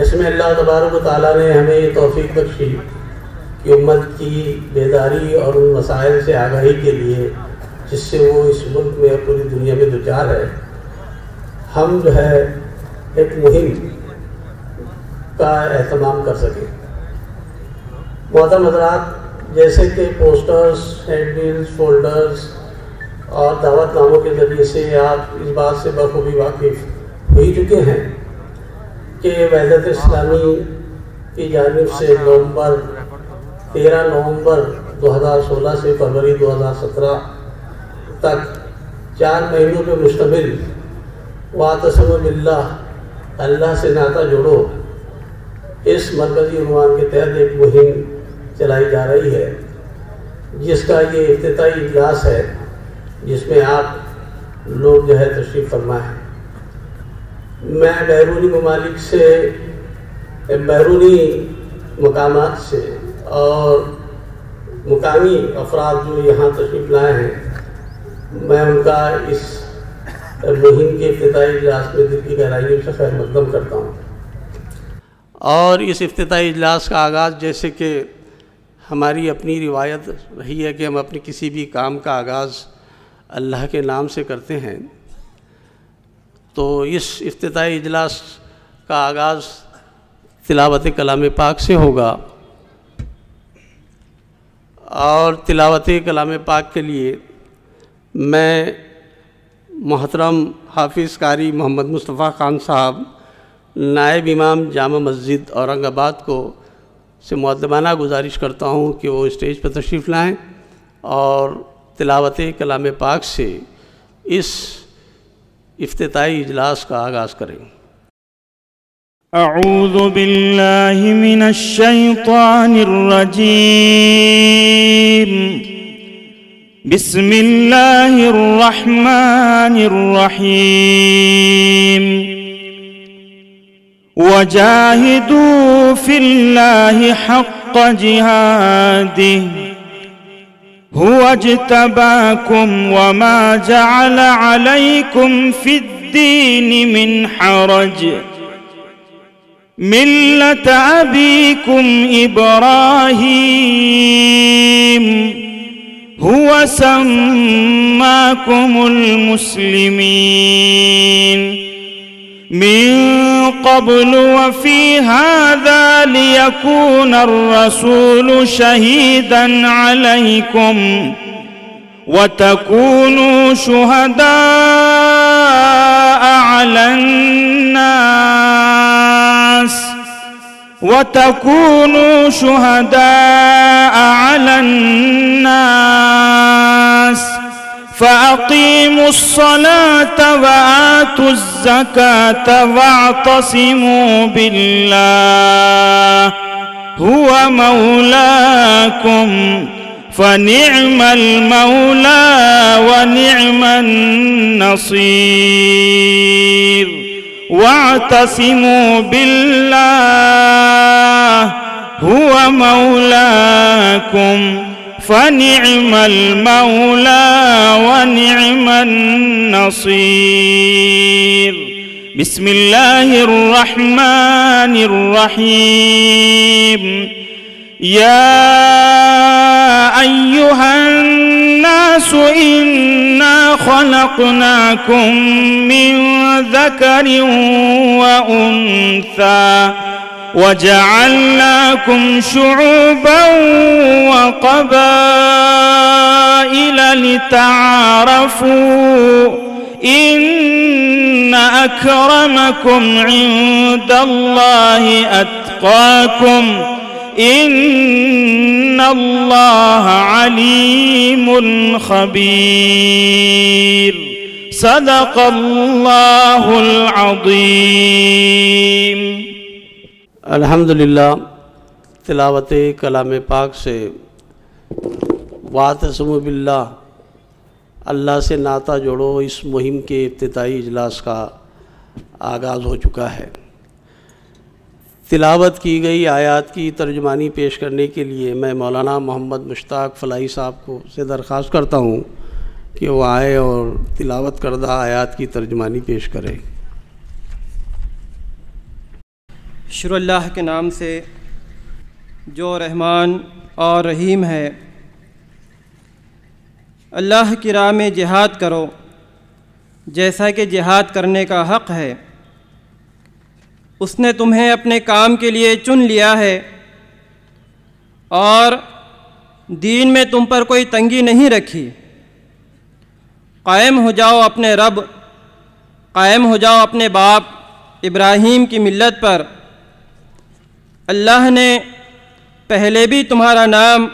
اس میں اللہ تبارک و تعالیٰ نے ہمیں یہ توفیق بخشی کہ امت کی بیداری اور ان مسائل سے آگاہی کے لیے جس سے وہ اس ملک میں اور پوری دنیا میں دوچار ہے، ہم جو ہے ایک مہم کا اہتمام کر سکیں۔ محترم حضرات، جیسے کہ پوسٹرز، ہینڈ بلز، فولڈرز اور دعوت ناموں کے ذریعے سے آپ اس بات سے بخوبی واقف ہو ہی چکے ہیں کہ وحدت اسلامی کی جانب سے 13 نومبر 2016 سے فروری 2017 تک 4 مہینوں پہ مشتمل واعتصموا باللہ، اللہ سے ناطہ جوڑو، اس مرکزی عنوان کے تحت ایک مہم چلائی جا رہی ہے، جس کا یہ افتتاحی اجلاس ہے، جس میں آپ لوگ جو ہے تشریف فرما ہے۔ میں بیرونی ممالک سے، بیرونی مقامات سے اور مقامی افراد جو یہاں تشریف لائے ہیں، میں ان کا اس مہم کے افتتاحی اجلاس میں دل کی گہرائیوں سے خیر مقدم کرتا ہوں۔ اور اس افتتاحی اجلاس کا آغاز، جیسے کہ ہماری اپنی روایت رہی ہے کہ ہم اپنے کسی بھی کام کا آغاز اللہ کے نام سے کرتے ہیں، تو اس افتتاحی اجلاس کا آغاز تلاوت کلام پاک سے ہوگا، اور تلاوت کلام پاک کے لیے میں محترم حافظ قاری محمد مصطفیٰ خان صاحب، نائب امام جامع مسجد اورنگ آباد کو سے مؤدبانہ گزارش کرتا ہوں کہ وہ اسٹیج پر تشریف لائیں اور تلاوت کلام پاک سے اس افتتاحی اجلاس کا آغاز کریں۔ اعوذ باللہ من الشیطان الرجیم، بسم اللہ الرحمن الرحیم، وجاہدوا فی اللہ حق جہادہ هو اجتباكم وما جعل عليكم في الدين من حرج ملة أبيكم إبراهيم هو سماكم المسلمين من قبل وفي هذا ليكون الرسول شهيدا عليكم وتكونوا شهداء على الناس فأقيموا الصلاة وآتوا الزكاة واعتصموا بالله هو مولاكم فنعم المولى ونعم النصير واعتصموا بالله هو مولاكم فنعم المولى ونعم النصير بسم الله الرحمن الرحيم يا أيها الناس إنا خلقناكم من ذكر وأنثى وجعلناكم شعوبا وقبائل لتعارفوا إن أكرمكم عند الله أتقاكم إن الله عليم خبير صدق الله العظيم۔ الحمدللہ، تلاوت کلام پاک سے واعتصموا باللہ، اللہ سے ناطہ جوڑو، اس مہم کے افتتاحی اجلاس کا آغاز ہو چکا ہے۔ تلاوت کی گئی آیات کی ترجمانی پیش کرنے کے لیے میں مولانا محمد مشتاق فلاحی صاحب کو سے درخواست کرتا ہوں کہ وہ آئے اور تلاوت کردہ آیات کی ترجمانی پیش کریں۔ شروع اللہ کے نام سے جو رحمان اور رحیم ہے۔ اللہ کی راہ میں جہاد کرو جیسا کہ جہاد کرنے کا حق ہے۔ اس نے تمہیں اپنے کام کے لیے چن لیا ہے اور دین میں تم پر کوئی تنگی نہیں رکھی۔ قائم ہو جاؤ اپنے رب، قائم ہو جاؤ اپنے باپ ابراہیم کی ملت پر۔ اللہ نے پہلے بھی تمہارا نام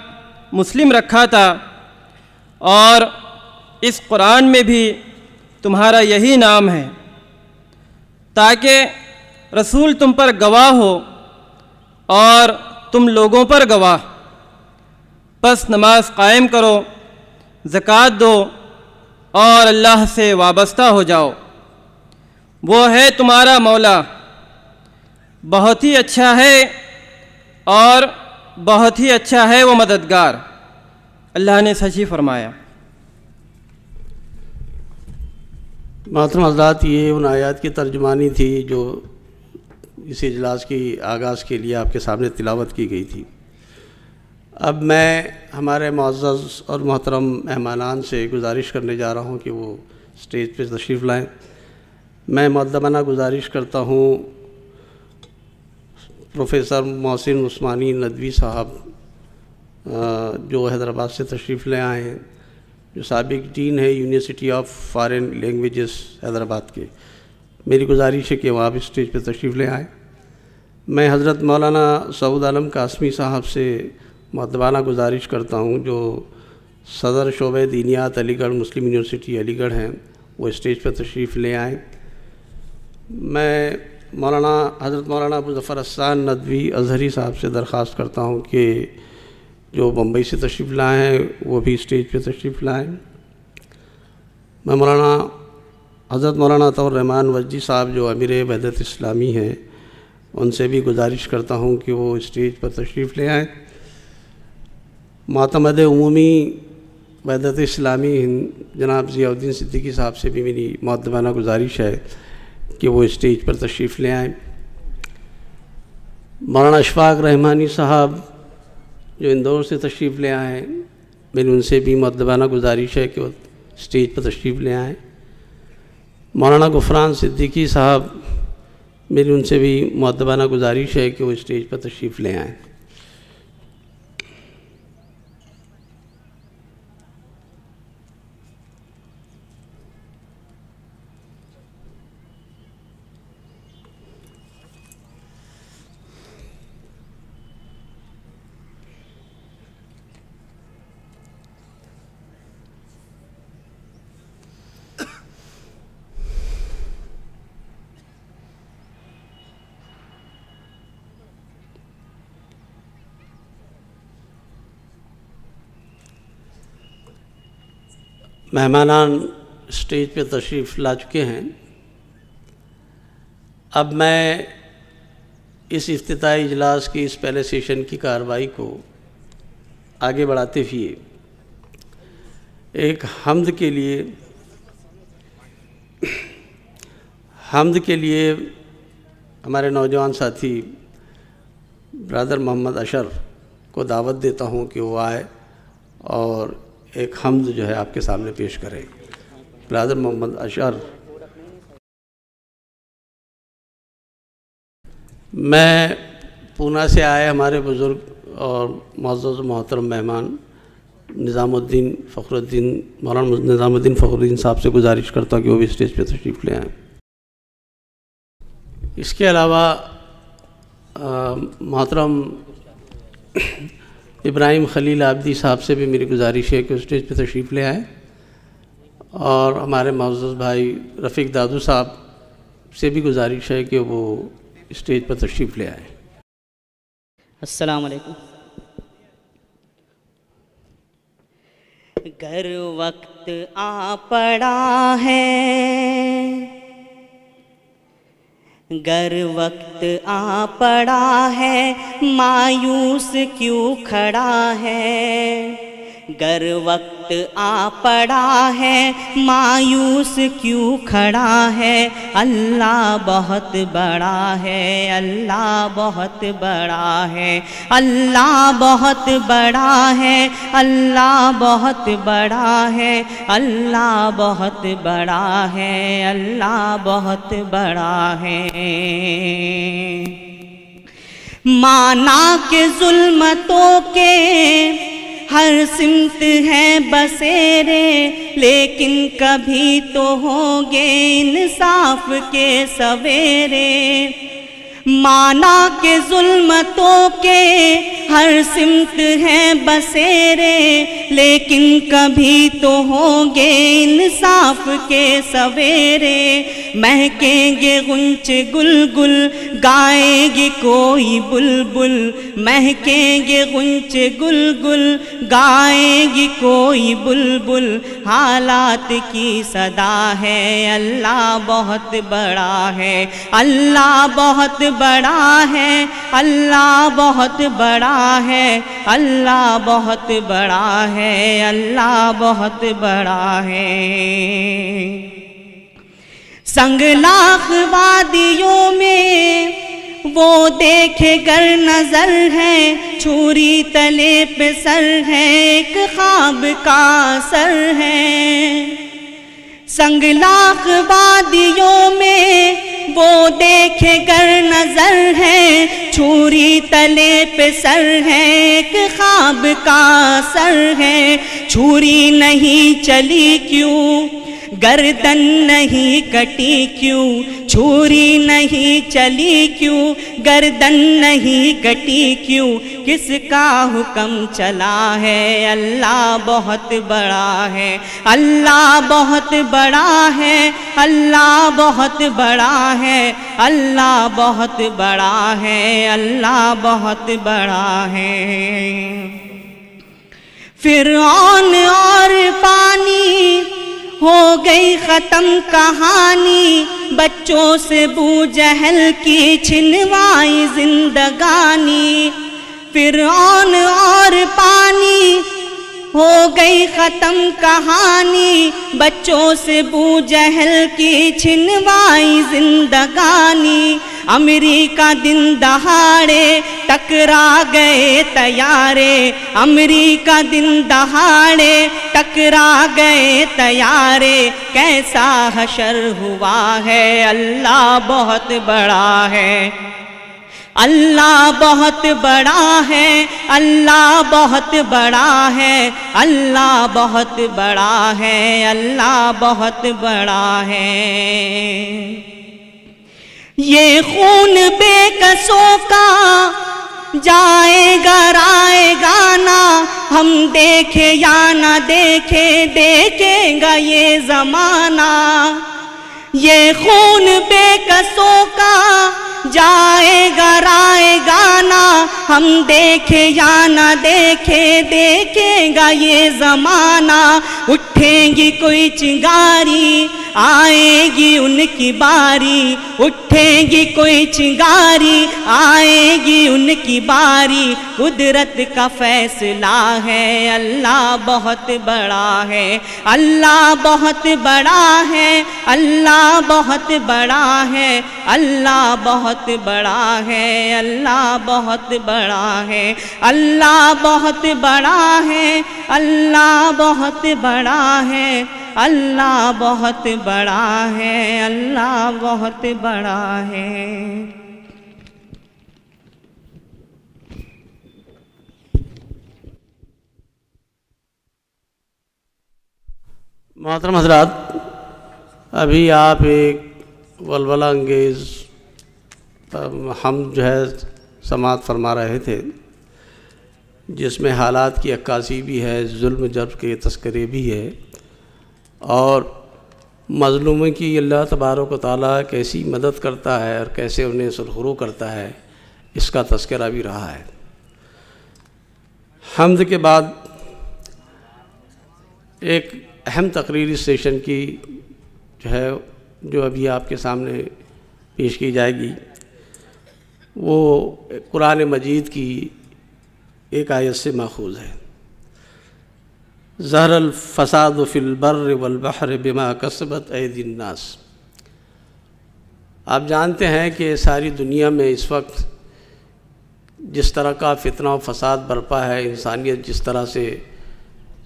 مسلم رکھا تھا اور اس قرآن میں بھی تمہارا یہی نام ہے، تاکہ رسول تم پر گواہ ہو اور تم لوگوں پر گواہ۔ پس نماز قائم کرو، زکوٰۃ دو اور اللہ سے وابستہ ہو جاؤ۔ وہ ہے تمہارا مولا، بہت ہی اچھا ہے اور بہت ہی اچھا ہے وہ مددگار۔ اللہ نے سچ ہی فرمایا۔ محترم حضرات، یہ ان آیات کی ترجمانی تھی جو اس اجلاس کی آغاز کے لیے آپ کے سامنے تلاوت کی گئی تھی۔ اب میں ہمارے معزز اور محترم مہمانان سے گزارش کرنے جا رہا ہوں کہ وہ اسٹیج پہ تشریف لائیں۔ میں مؤدبانہ گزارش کرتا ہوں پروفیسر محسن عثمانی ندوی صاحب جو حیدرآباد سے تشریف لے آئے ہیں، جو سابق ڈین ہے university of foreign languages Hyderabad کے۔ میری گزارش ہے کہ وہ آپ اسٹیج پہ تشریف لے آئیں۔ میں حضرت مولانا سعود عالم قاسمی صاحب سے مؤدبانہ گزارش کرتا ہوں جو صدر شعبہ دینیات علی گڑھ مسلم یونیورسٹی علی گڑھ ہیں، وہ اسٹیج پہ تشریف لے آئیں۔ میں حضرت مولانا ابو ظفر احسان ندوی ازہری صاحب سے درخواست کرتا ہوں کہ جو بمبئی سے تشریف لائے ہیں وہ بھی اسٹیج پہ تشریف لائیں۔ میں حضرت مولانا عطاء الرحمن وجدی صاحب جو امیر وحدت اسلامی ہیں، ان سے بھی گزارش کرتا ہوں کہ وہ اسٹیج پر تشریف لے آئیں۔ معتمد عمومی وحدت اسلامی ہند جناب ضیاء الدین صدیقی صاحب سے بھی میری مؤدبانہ گزارش ہے کہ وہ اسٹیج پر تشریف لے آئیں۔ مولانا اشفاق رحمانی صاحب جو اندور سے تشریف لے آئے ہیں، میری ان سے بھی مؤدبانہ گزارش ہے کہ وہ اسٹیج پر تشریف لے آئیں۔ مولانا غفران صدیقی صاحب، میری ان سے بھی مؤدبانہ گزارش ہے کہ وہ اسٹیج پر تشریف لے آئیں۔ مہمانان اسٹیج پہ تشریف لا چکے ہیں۔ اب میں اس افتتاحی اجلاس کی اس پہلے سیشن کی کارروائی کو آگے بڑھاتے ہوئے ایک حمد کے لیے ہمارے نوجوان ساتھی برادر محمد اشر کو دعوت دیتا ہوں کہ وہ آئے اور ایک حمد جو ہے آپ کے سامنے پیش کریں۔ برادر محمد اشر۔ میں پونا سے آئے ہمارے بزرگ اور معزز و محترم مہمان مولانا نظام الدین فخر الدین صاحب سے گزارش کرتا ہوں کہ وہ بھی اسٹیج پہ تشریف لے آئیں۔ اس کے علاوہ محترم ابراہیم خلیل عابدی صاحب سے بھی میری گزارش ہے کہ اسٹیج پہ تشریف لے آئیں، اور ہمارے معزز بھائی رفیق دادو صاحب سے بھی گزارش ہے کہ وہ اسٹیج پر تشریف لے آئیں۔ السلام علیکم۔ گر وقت آ پڑا ہے، گر وقت آ پڑا ہے، مایوس کیوں کھڑا ہے، گر وقت آ پڑا ہے مایوس کیوں کھڑا ہے، اللہ بہت بڑا ہے، اللہ بہت بڑا ہے، اللہ بہت بڑا ہے، اللہ بہت بڑا ہے، اللہ بہت بڑا ہے، اللہ بہت بڑا ہے۔ مانا کہ ظلمتوں کے ہر سمت ہیں بسیرے، لیکن کبھی تو ہوں گے انصاف کے سویرے۔ مانا کہ ظلمتوں کے ہر سمت ہیں بسیرے، لیکن کبھی تو ہوں گے انصاف کے سویرے۔ مہکیں گے غنچ گل گل، گائے گی کوئی بلبل، مہکیں گے غنچ گل گل، گائے گی کوئی بلبل، حالات کی صدا ہے، اللہ بہت بڑا ہے، اللہ بہت بڑا ہے، اللہ بہت بڑا ہے، اللہ بہت بڑا ہے، اللہ بہت بڑا ہے۔ سنگلاخ وادیوں میں وہ دیکھے گر نظر ہے، چھری تلے پہ سر ہے، ایک خواب کا اثر ہے۔ سنگلاخ وادیوں میں وہ دیکھے گر نظر ہے، چھری تلے پہ سر ہے، ایک خواب کا اثر ہے۔ چھری نہیں چلی کیوں، گردن نہیں کٹی کیوں، چھری نہیں چلی کیوں، گردن نہیں کٹی کیوں، کس کا حکم چلا ہے، اللہ بہت بڑا ہے، اللہ بہت بڑا ہے، اللہ بہت بڑا ہے، اللہ بہت بڑا ہے، اللہ بہت بڑا ہے۔ فرعون اور پانی ہو گئی ختم کہانی، بچوں سے بو جہل کی چھنوائی زندگانی۔ فرعون اور پانی ہو گئی ختم کہانی، بچوں سے بو جہل کی چھنوائی زندگانی۔ امریکہ دن دہاڑے ٹکرا گئے طیارے، امریکہ دن دہاڑے ٹکرا گئے طیارے، کیسا حشر ہوا ہے، اللہ بہت بڑا ہے، اللہ بہت بڑا ہے، اللہ بہت بڑا ہے، اللہ بہت بڑا ہے، اللہ بہت بڑا ہے۔ یہ خون بے کسوں کا جائے گا رائے گا نا، ہم دیکھے یا نہ دیکھے، دیکھے گا یہ زمانہ۔ یہ خون بے کسوں کا جائے گا رائے گا نا، ہم دیکھے یا نہ دیکھے، دیکھے گا یہ زمانہ۔ اٹھیں گی کوئی چنگاری، آئے گی ان کی باری، اٹھیں گی کوئی چنگاری، آئے گی ان کی باری، قدرت کا فیصلہ ہے، اللہ بہت بڑا ہے، اللہ بہت بڑا ہے، اللہ بہت بڑا ہے، اللہ بہت بڑا ہے، اللہ بہت بڑا ہے، اللہ بہت بڑا ہے، اللہ بہت بڑا ہے، اللہ بہت بڑا ہے، اللہ بہت بڑا ہے۔ محترم حضرات، ابھی آپ ایک ولولہ انگیز ہم جو ہے سماعت فرما رہے تھے، جس میں حالات کی عکاسی بھی ہے، ظلم جبر کے تذکرے بھی ہے، اور مظلوموں کی اللہ تبارک و تعالیٰ کیسی مدد کرتا ہے اور کیسے انہیں سرخرو کرتا ہے، اس کا تذکرہ بھی رہا ہے۔ حمد کے بعد ایک اہم تقریری سیشن کی جو ابھی آپ کے سامنے پیش کی جائے گی، وہ قرآن مجید کی ایک آیت سے ماخوذ ہے۔ ظہر الفساد فی البر والبحر بما کسبت ایدی الناس۔ آپ جانتے ہیں کہ ساری دنیا میں اس وقت جس طرح کا فتنہ و فساد برپا ہے، انسانیت جس طرح سے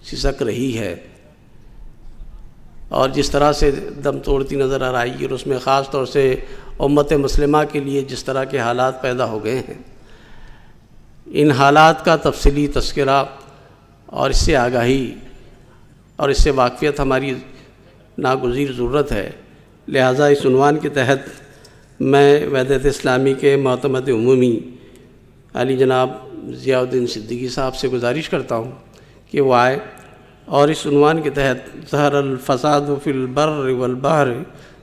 سسک رہی ہے اور جس طرح سے دم توڑتی نظر آ رہی ہے، اور اس میں خاص طور سے امت مسلمہ کے لیے جس طرح کے حالات پیدا ہو گئے ہیں، ان حالات کا تفصیلی تذکرہ اور اس سے آگاہی اور اس سے واقفیت ہماری ناگزیر ضرورت ہے۔ لہٰذا اس عنوان کے تحت میں وحدت اسلامی کے معتمد عمومی علی جناب ضیاء الدین صدیقی صاحب سے گزارش کرتا ہوں کہ وہ آئے اور اس عنوان کے تحت ظہر الفساد فی البر والبحر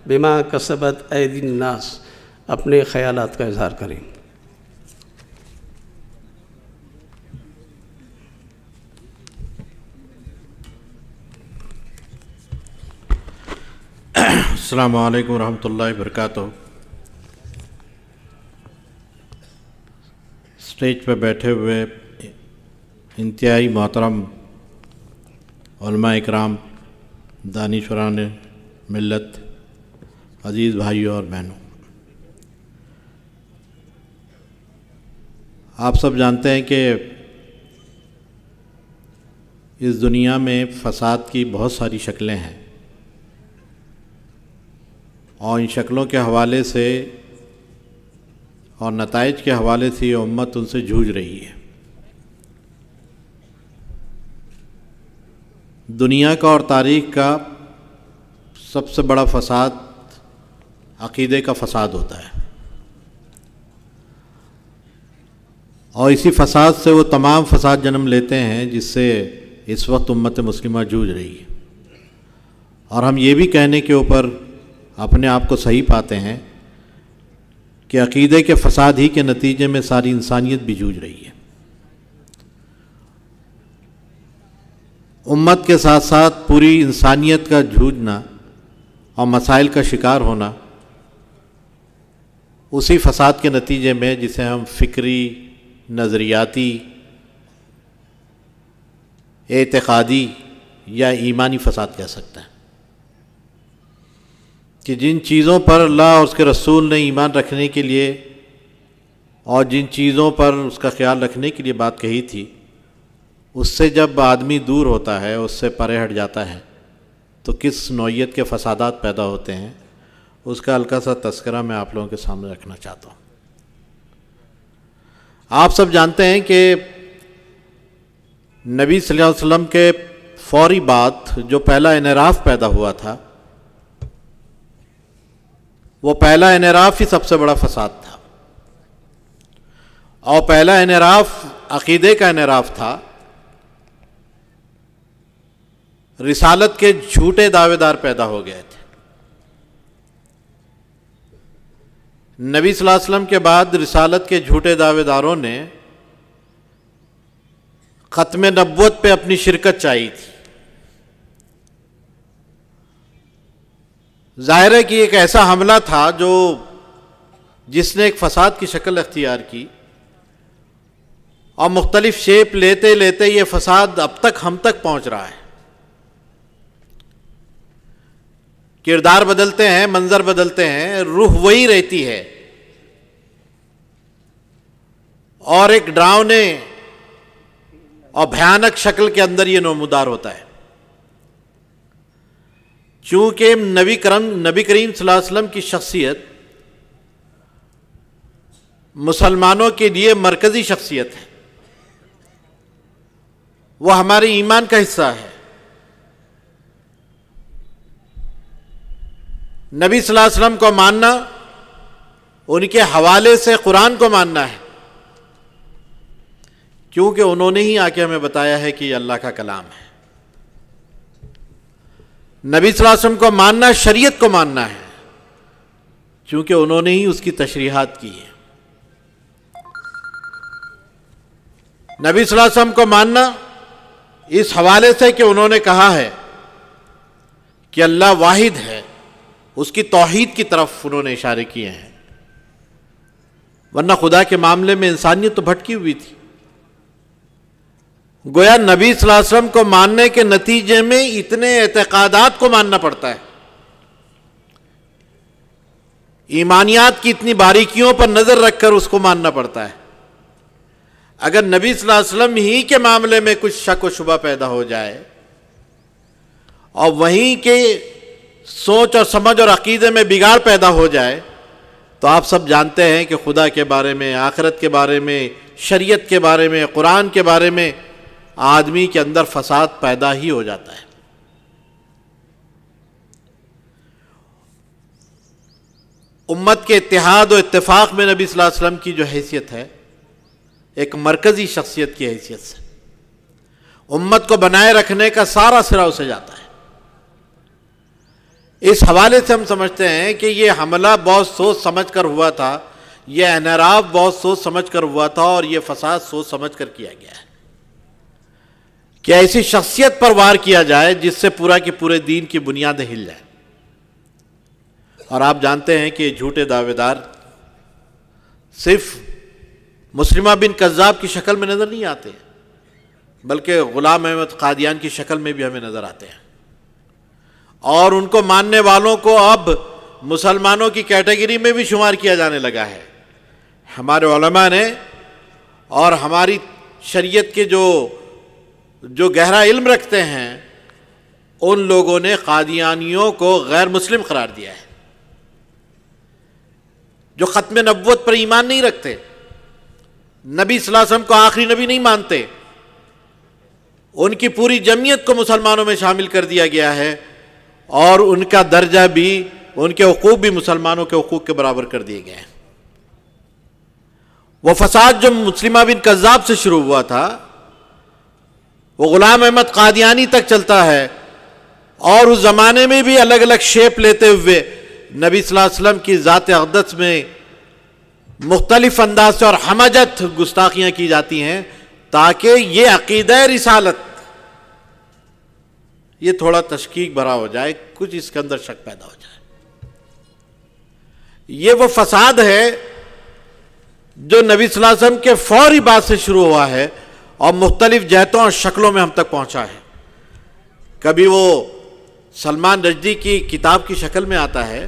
بما کسبت ایدی الناس اپنے خیالات کا اظہار کریں۔ السلام علیکم ورحمۃ اللہ وبرکاتہ۔ اسٹیج پہ بیٹھے ہوئے انتہائی محترم علماء اکرام، دانشوران ملت، عزیز بھائیوں اور بہنوں، آپ سب جانتے ہیں کہ اس دنیا میں فساد کی بہت ساری شکلیں ہیں، اور ان شکلوں کے حوالے سے اور نتائج کے حوالے سے یہ امت ان سے جوجھ رہی ہے۔ دنیا کا اور تاریخ کا سب سے بڑا فساد عقیدے کا فساد ہوتا ہے، اور اسی فساد سے وہ تمام فساد جنم لیتے ہیں جس سے اس وقت امت مسلمہ جوجھ رہی ہے، اور ہم یہ بھی کہنے کے اوپر اپنے آپ کو صحیح پاتے ہیں کہ عقیدے کے فساد ہی کے نتیجے میں ساری انسانیت بھی جوجھ رہی ہے۔ امت کے ساتھ ساتھ پوری انسانیت کا جوجھنا اور مسائل کا شکار ہونا اسی فساد کے نتیجے میں، جسے ہم فکری، نظریاتی، اعتقادی یا ایمانی فساد کہہ سکتے ہیں، کہ جن چیزوں پر اللہ اور اس کے رسول نے ایمان رکھنے کے لیے اور جن چیزوں پر اس کا خیال رکھنے کے لیے بات کہی تھی، اس سے جب آدمی دور ہوتا ہے، اس سے پرے ہٹ جاتا ہے، تو کس نوعیت کے فسادات پیدا ہوتے ہیں، اس کا ہلکا سا تذکرہ میں آپ لوگوں کے سامنے رکھنا چاہتا ہوں۔ آپ سب جانتے ہیں کہ نبی صلی اللہ علیہ وسلم کے فوری بعد جو پہلا انحراف پیدا ہوا تھا، وہ پہلا انحراف ہی سب سے بڑا فساد تھا، اور پہلا انحراف عقیدے کا انحراف تھا۔ رسالت کے جھوٹے دعوے دار پیدا ہو گئے تھے۔ نبی صلی اللہ علیہ وسلم کے بعد رسالت کے جھوٹے دعوے داروں نے ختم نبوت پہ اپنی شرکت چاہی تھی۔ ظاہر ہے کہ ایک ایسا حملہ تھا جس نے ایک فساد کی شکل اختیار کی، اور مختلف شیپ لیتے لیتے یہ فساد اب تک ہم تک پہنچ رہا ہے۔ کردار بدلتے ہیں، منظر بدلتے ہیں، روح وہی رہتی ہے، اور ایک ڈراؤنے اور بھیانک شکل کے اندر یہ نمودار ہوتا ہے۔ چونکہ نبی کریم صلی اللہ علیہ وسلم کی شخصیت مسلمانوں کے لیے مرکزی شخصیت ہے، وہ ہمارے ایمان کا حصہ ہے۔ نبی صلی اللہ علیہ وسلم کو ماننا، ان کے حوالے سے قرآن کو ماننا ہے، کیونکہ انہوں نے ہی آ کے ہمیں بتایا ہے کہ یہ اللہ کا کلام ہے۔ نبی صلی اللہ علیہ وسلم کو ماننا شریعت کو ماننا ہے، کیونکہ انہوں نے ہی اس کی تشریحات کی ہے۔ نبی صلی اللہ علیہ وسلم کو ماننا اس حوالے سے کہ انہوں نے کہا ہے کہ اللہ واحد ہے، اس کی توحید کی طرف انہوں نے اشارے کیے ہیں، ورنہ خدا کے معاملے میں انسانیت تو بھٹکی ہوئی تھی۔ گویا نبی صلی اللہ علیہ وسلم کو ماننے کے نتیجے میں اتنے اعتقادات کو ماننا پڑتا ہے، ایمانیات کی اتنی باریکیوں پر نظر رکھ کر اس کو ماننا پڑتا ہے۔ اگر نبی صلی اللہ علیہ وسلم ہی کے معاملے میں کچھ شک و شبہ پیدا ہو جائے اور وہیں کے سوچ اور سمجھ اور عقیدے میں بگاڑ پیدا ہو جائے تو آپ سب جانتے ہیں کہ خدا کے بارے میں، آخرت کے بارے میں، شریعت کے بارے میں، قرآن کے بارے میں آدمی کے اندر فساد پیدا ہی ہو جاتا ہے۔ امت کے اتحاد و اتفاق میں نبی صلی اللہ علیہ وسلم کی جو حیثیت ہے، ایک مرکزی شخصیت کی حیثیت سے امت کو بنائے رکھنے کا سارا سرا اسے جاتا ہے۔ اس حوالے سے ہم سمجھتے ہیں کہ یہ حملہ بہت سوچ سمجھ کر ہوا تھا، یہ انحراف بہت سوچ سمجھ کر ہوا تھا، اور یہ فساد سوچ سمجھ کر کیا گیا ہے کہ ایسی شخصیت پر وار کیا جائے جس سے پورا کے پورے دین کی بنیادیں ہل جائیں۔ اور آپ جانتے ہیں کہ جھوٹے دعوے دار صرف مسلمہ بن کذاب کی شکل میں نظر نہیں آتے، بلکہ غلام احمد قادیان کی شکل میں بھی ہمیں نظر آتے ہیں، اور ان کو ماننے والوں کو اب مسلمانوں کی کیٹیگری میں بھی شمار کیا جانے لگا ہے۔ ہمارے علماء نے اور ہماری شریعت کے جو گہرا علم رکھتے ہیں ان لوگوں نے قادیانیوں کو غیر مسلم قرار دیا ہے، جو ختم نبوت پر ایمان نہیں رکھتے، نبی صلی اللہ علیہ وسلم کو آخری نبی نہیں مانتے، ان کی پوری جمعیت کو مسلمانوں میں شامل کر دیا گیا ہے، اور ان کا درجہ بھی، ان کے حقوق بھی مسلمانوں کے حقوق کے برابر کر دیے گئے ہیں۔ وہ فساد جو مسلمہ بن کذاب سے شروع ہوا تھا وہ غلام احمد قادیانی تک چلتا ہے، اور اس زمانے میں بھی الگ الگ شیپ لیتے ہوئے نبی صلی اللہ علیہ وسلم کی ذات اقدس میں مختلف انداز سے اور ہمجت گستاخیاں کی جاتی ہیں تاکہ یہ عقیدہ رسالت یہ تھوڑا تشکیک بھرا ہو جائے، کچھ اس کے اندر شک پیدا ہو جائے۔ یہ وہ فساد ہے جو نبی صلی اللہ علیہ وسلم کے فوری بعد سے شروع ہوا ہے اور مختلف جہتوں اور شکلوں میں ہم تک پہنچا ہے۔ کبھی وہ سلمان رشدی کی کتاب کی شکل میں آتا ہے،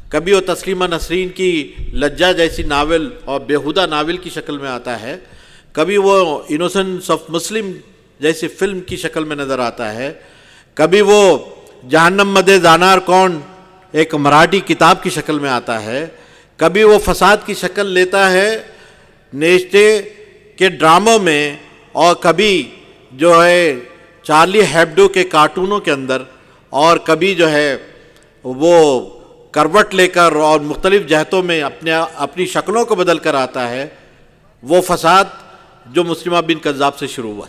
کبھی وہ تسلیمہ نسرین کی لجہ جیسی ناول اور بیہودہ ناول کی شکل میں آتا ہے، کبھی وہ انوسنس آف مسلم جیسی فلم کی شکل میں نظر آتا ہے، کبھی وہ جہنم مدے زانار کون ایک مراٹھی کتاب کی شکل میں آتا ہے، کبھی وہ فساد کی شکل لیتا ہے نیشتے کے ڈراموں میں، اور کبھی جو ہے چارلی ہیبڈو کے کارٹونوں کے اندر، اور کبھی جو ہے وہ کروٹ لے کر اور مختلف جہتوں میں اپنی شکلوں کو بدل کر آتا ہے۔ وہ فساد جو مسلمہ بن کذاب سے شروع ہوا۔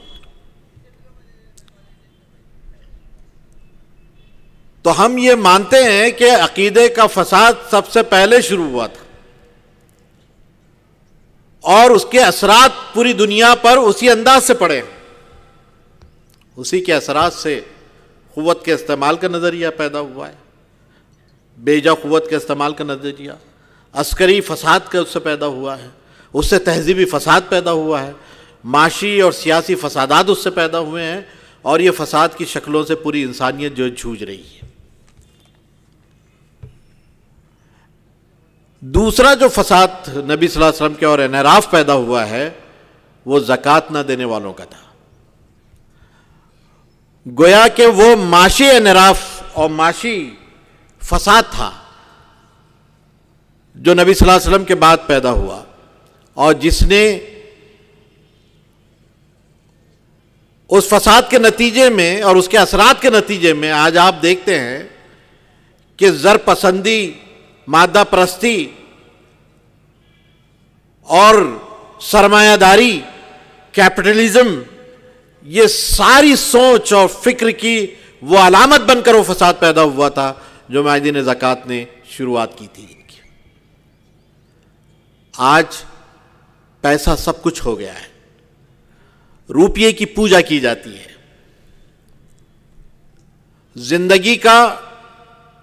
تو ہم یہ مانتے ہیں کہ عقیدے کا فساد سب سے پہلے شروع ہوا تھا، اور اس کے اثرات پوری دنیا پر اسی انداز سے پڑے، اسی کے اثرات سے قوت کے استعمال کا نظریہ پیدا ہوا ہے، بیجا قوت کے استعمال کا نظریہ، عسکری فساد کا اس سے پیدا ہوا ہے، اس سے تہذیبی فساد پیدا ہوا ہے، معاشی اور سیاسی فسادات اس سے پیدا ہوئے ہیں، اور یہ فساد کی شکلوں سے پوری انسانیت جو جھوج رہی ہے۔ دوسرا جو فساد نبی صلی اللہ علیہ وسلم کے اور انحراف پیدا ہوا ہے وہ زکوٰۃ نہ دینے والوں کا تھا۔ گویا کہ وہ معاشی انحراف اور معاشی فساد تھا جو نبی صلی اللہ علیہ وسلم کے بعد پیدا ہوا، اور جس نے اس فساد کے نتیجے میں اور اس کے اثرات کے نتیجے میں آج آپ دیکھتے ہیں کہ زر پسندی، مادہ پرستی اور سرمایہ داری، کیپٹلزم، یہ ساری سوچ اور فکر کی وہ علامت بن کر وہ فساد پیدا ہوا تھا جو معاہدین زکوٰۃ نے شروعات کی تھی۔ آج پیسہ سب کچھ ہو گیا ہے، روپیے کی پوجا کی جاتی ہے،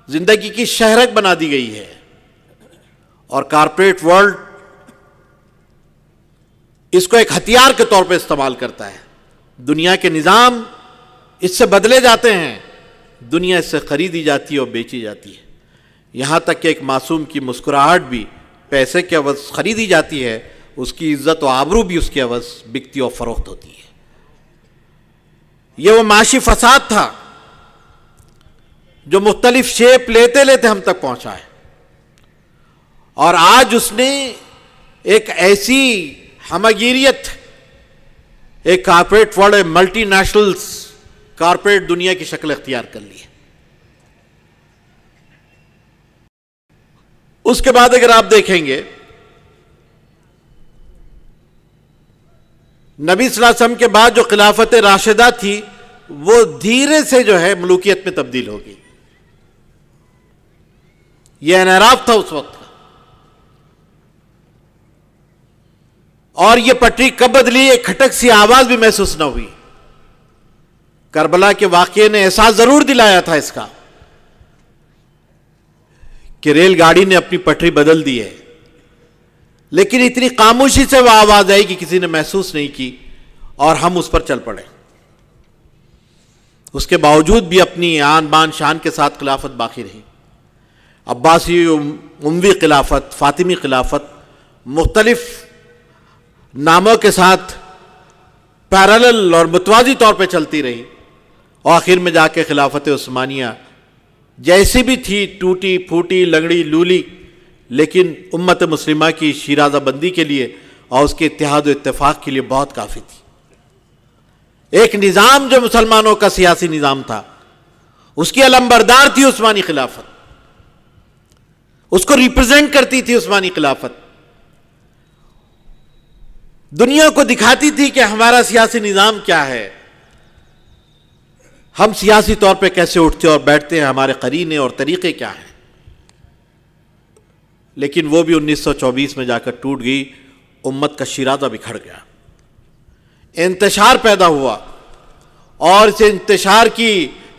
زندگی کی شہرت بنا دی گئی ہے، اور کارپوریٹ ورلڈ اس کو ایک ہتھیار کے طور پہ استعمال کرتا ہے۔ دنیا کے نظام اس سے بدلے جاتے ہیں، دنیا اس سے خریدی جاتی ہے اور بیچی جاتی ہے، یہاں تک کہ ایک معصوم کی مسکراہٹ بھی پیسے کے عوض خریدی جاتی ہے، اس کی عزت و آبرو بھی اس کے عوض بکتی اور فروخت ہوتی ہے۔ یہ وہ معاشی فساد تھا جو مختلف شیپ لیتے لیتے ہم تک پہنچا ہے، اور آج اس نے ایک ایسی ہمگیریت، ایک corporate world, multi nationals corporate دنیا کی شکل اختیار کر لی ہے۔ اس کے بعد اگر آپ دیکھیں گے نبی صلی اللہ علیہ وسلم کے بعد جو خلافت راشدہ تھی وہ دھیرے سے جو ہے ملوکیت میں تبدیل ہوگی۔ یہ انحراف تھا اس وقت کا، اور یہ پٹری کب بدلی، ایک کھٹک سی آواز بھی محسوس نہ ہوئی۔ کربلا کے واقعے نے احساس ضرور دلایا تھا اس کا کہ ریل گاڑی نے اپنی پٹری بدل دی ہے، لیکن اتنی خاموشی سے وہ آواز آئی کہ کسی نے محسوس نہیں کی اور ہم اس پر چل پڑے۔ اس کے باوجود بھی اپنی آن بان شان کے ساتھ خلافت باقی رہی۔ عباسی، اموی خلافت، فاطمی خلافت مختلف ناموں کے ساتھ پیرالل اور متوازی طور پہ چلتی رہی، اور آخر میں جا کے خلافت عثمانیہ جیسی بھی تھی، ٹوٹی پھوٹی لنگڑی لولی، لیکن امت مسلمہ کی شیرازہ بندی کے لیے اور اس کے اتحاد و اتفاق کے لیے بہت کافی تھی۔ ایک نظام جو مسلمانوں کا سیاسی نظام تھا، اس کی علمبردار تھی عثمانی خلافت، اس کو ریپرزینٹ کرتی تھی عثمانی خلافت، دنیا کو دکھاتی تھی کہ ہمارا سیاسی نظام کیا ہے، ہم سیاسی طور پہ کیسے اٹھتے اور بیٹھتے ہیں، ہمارے قرینے اور طریقے کیا ہیں۔ لیکن وہ بھی 1924 میں جا کر ٹوٹ گئی، امت کا شیرازہ بکھر گیا، انتشار پیدا ہوا، اور اس انتشار کی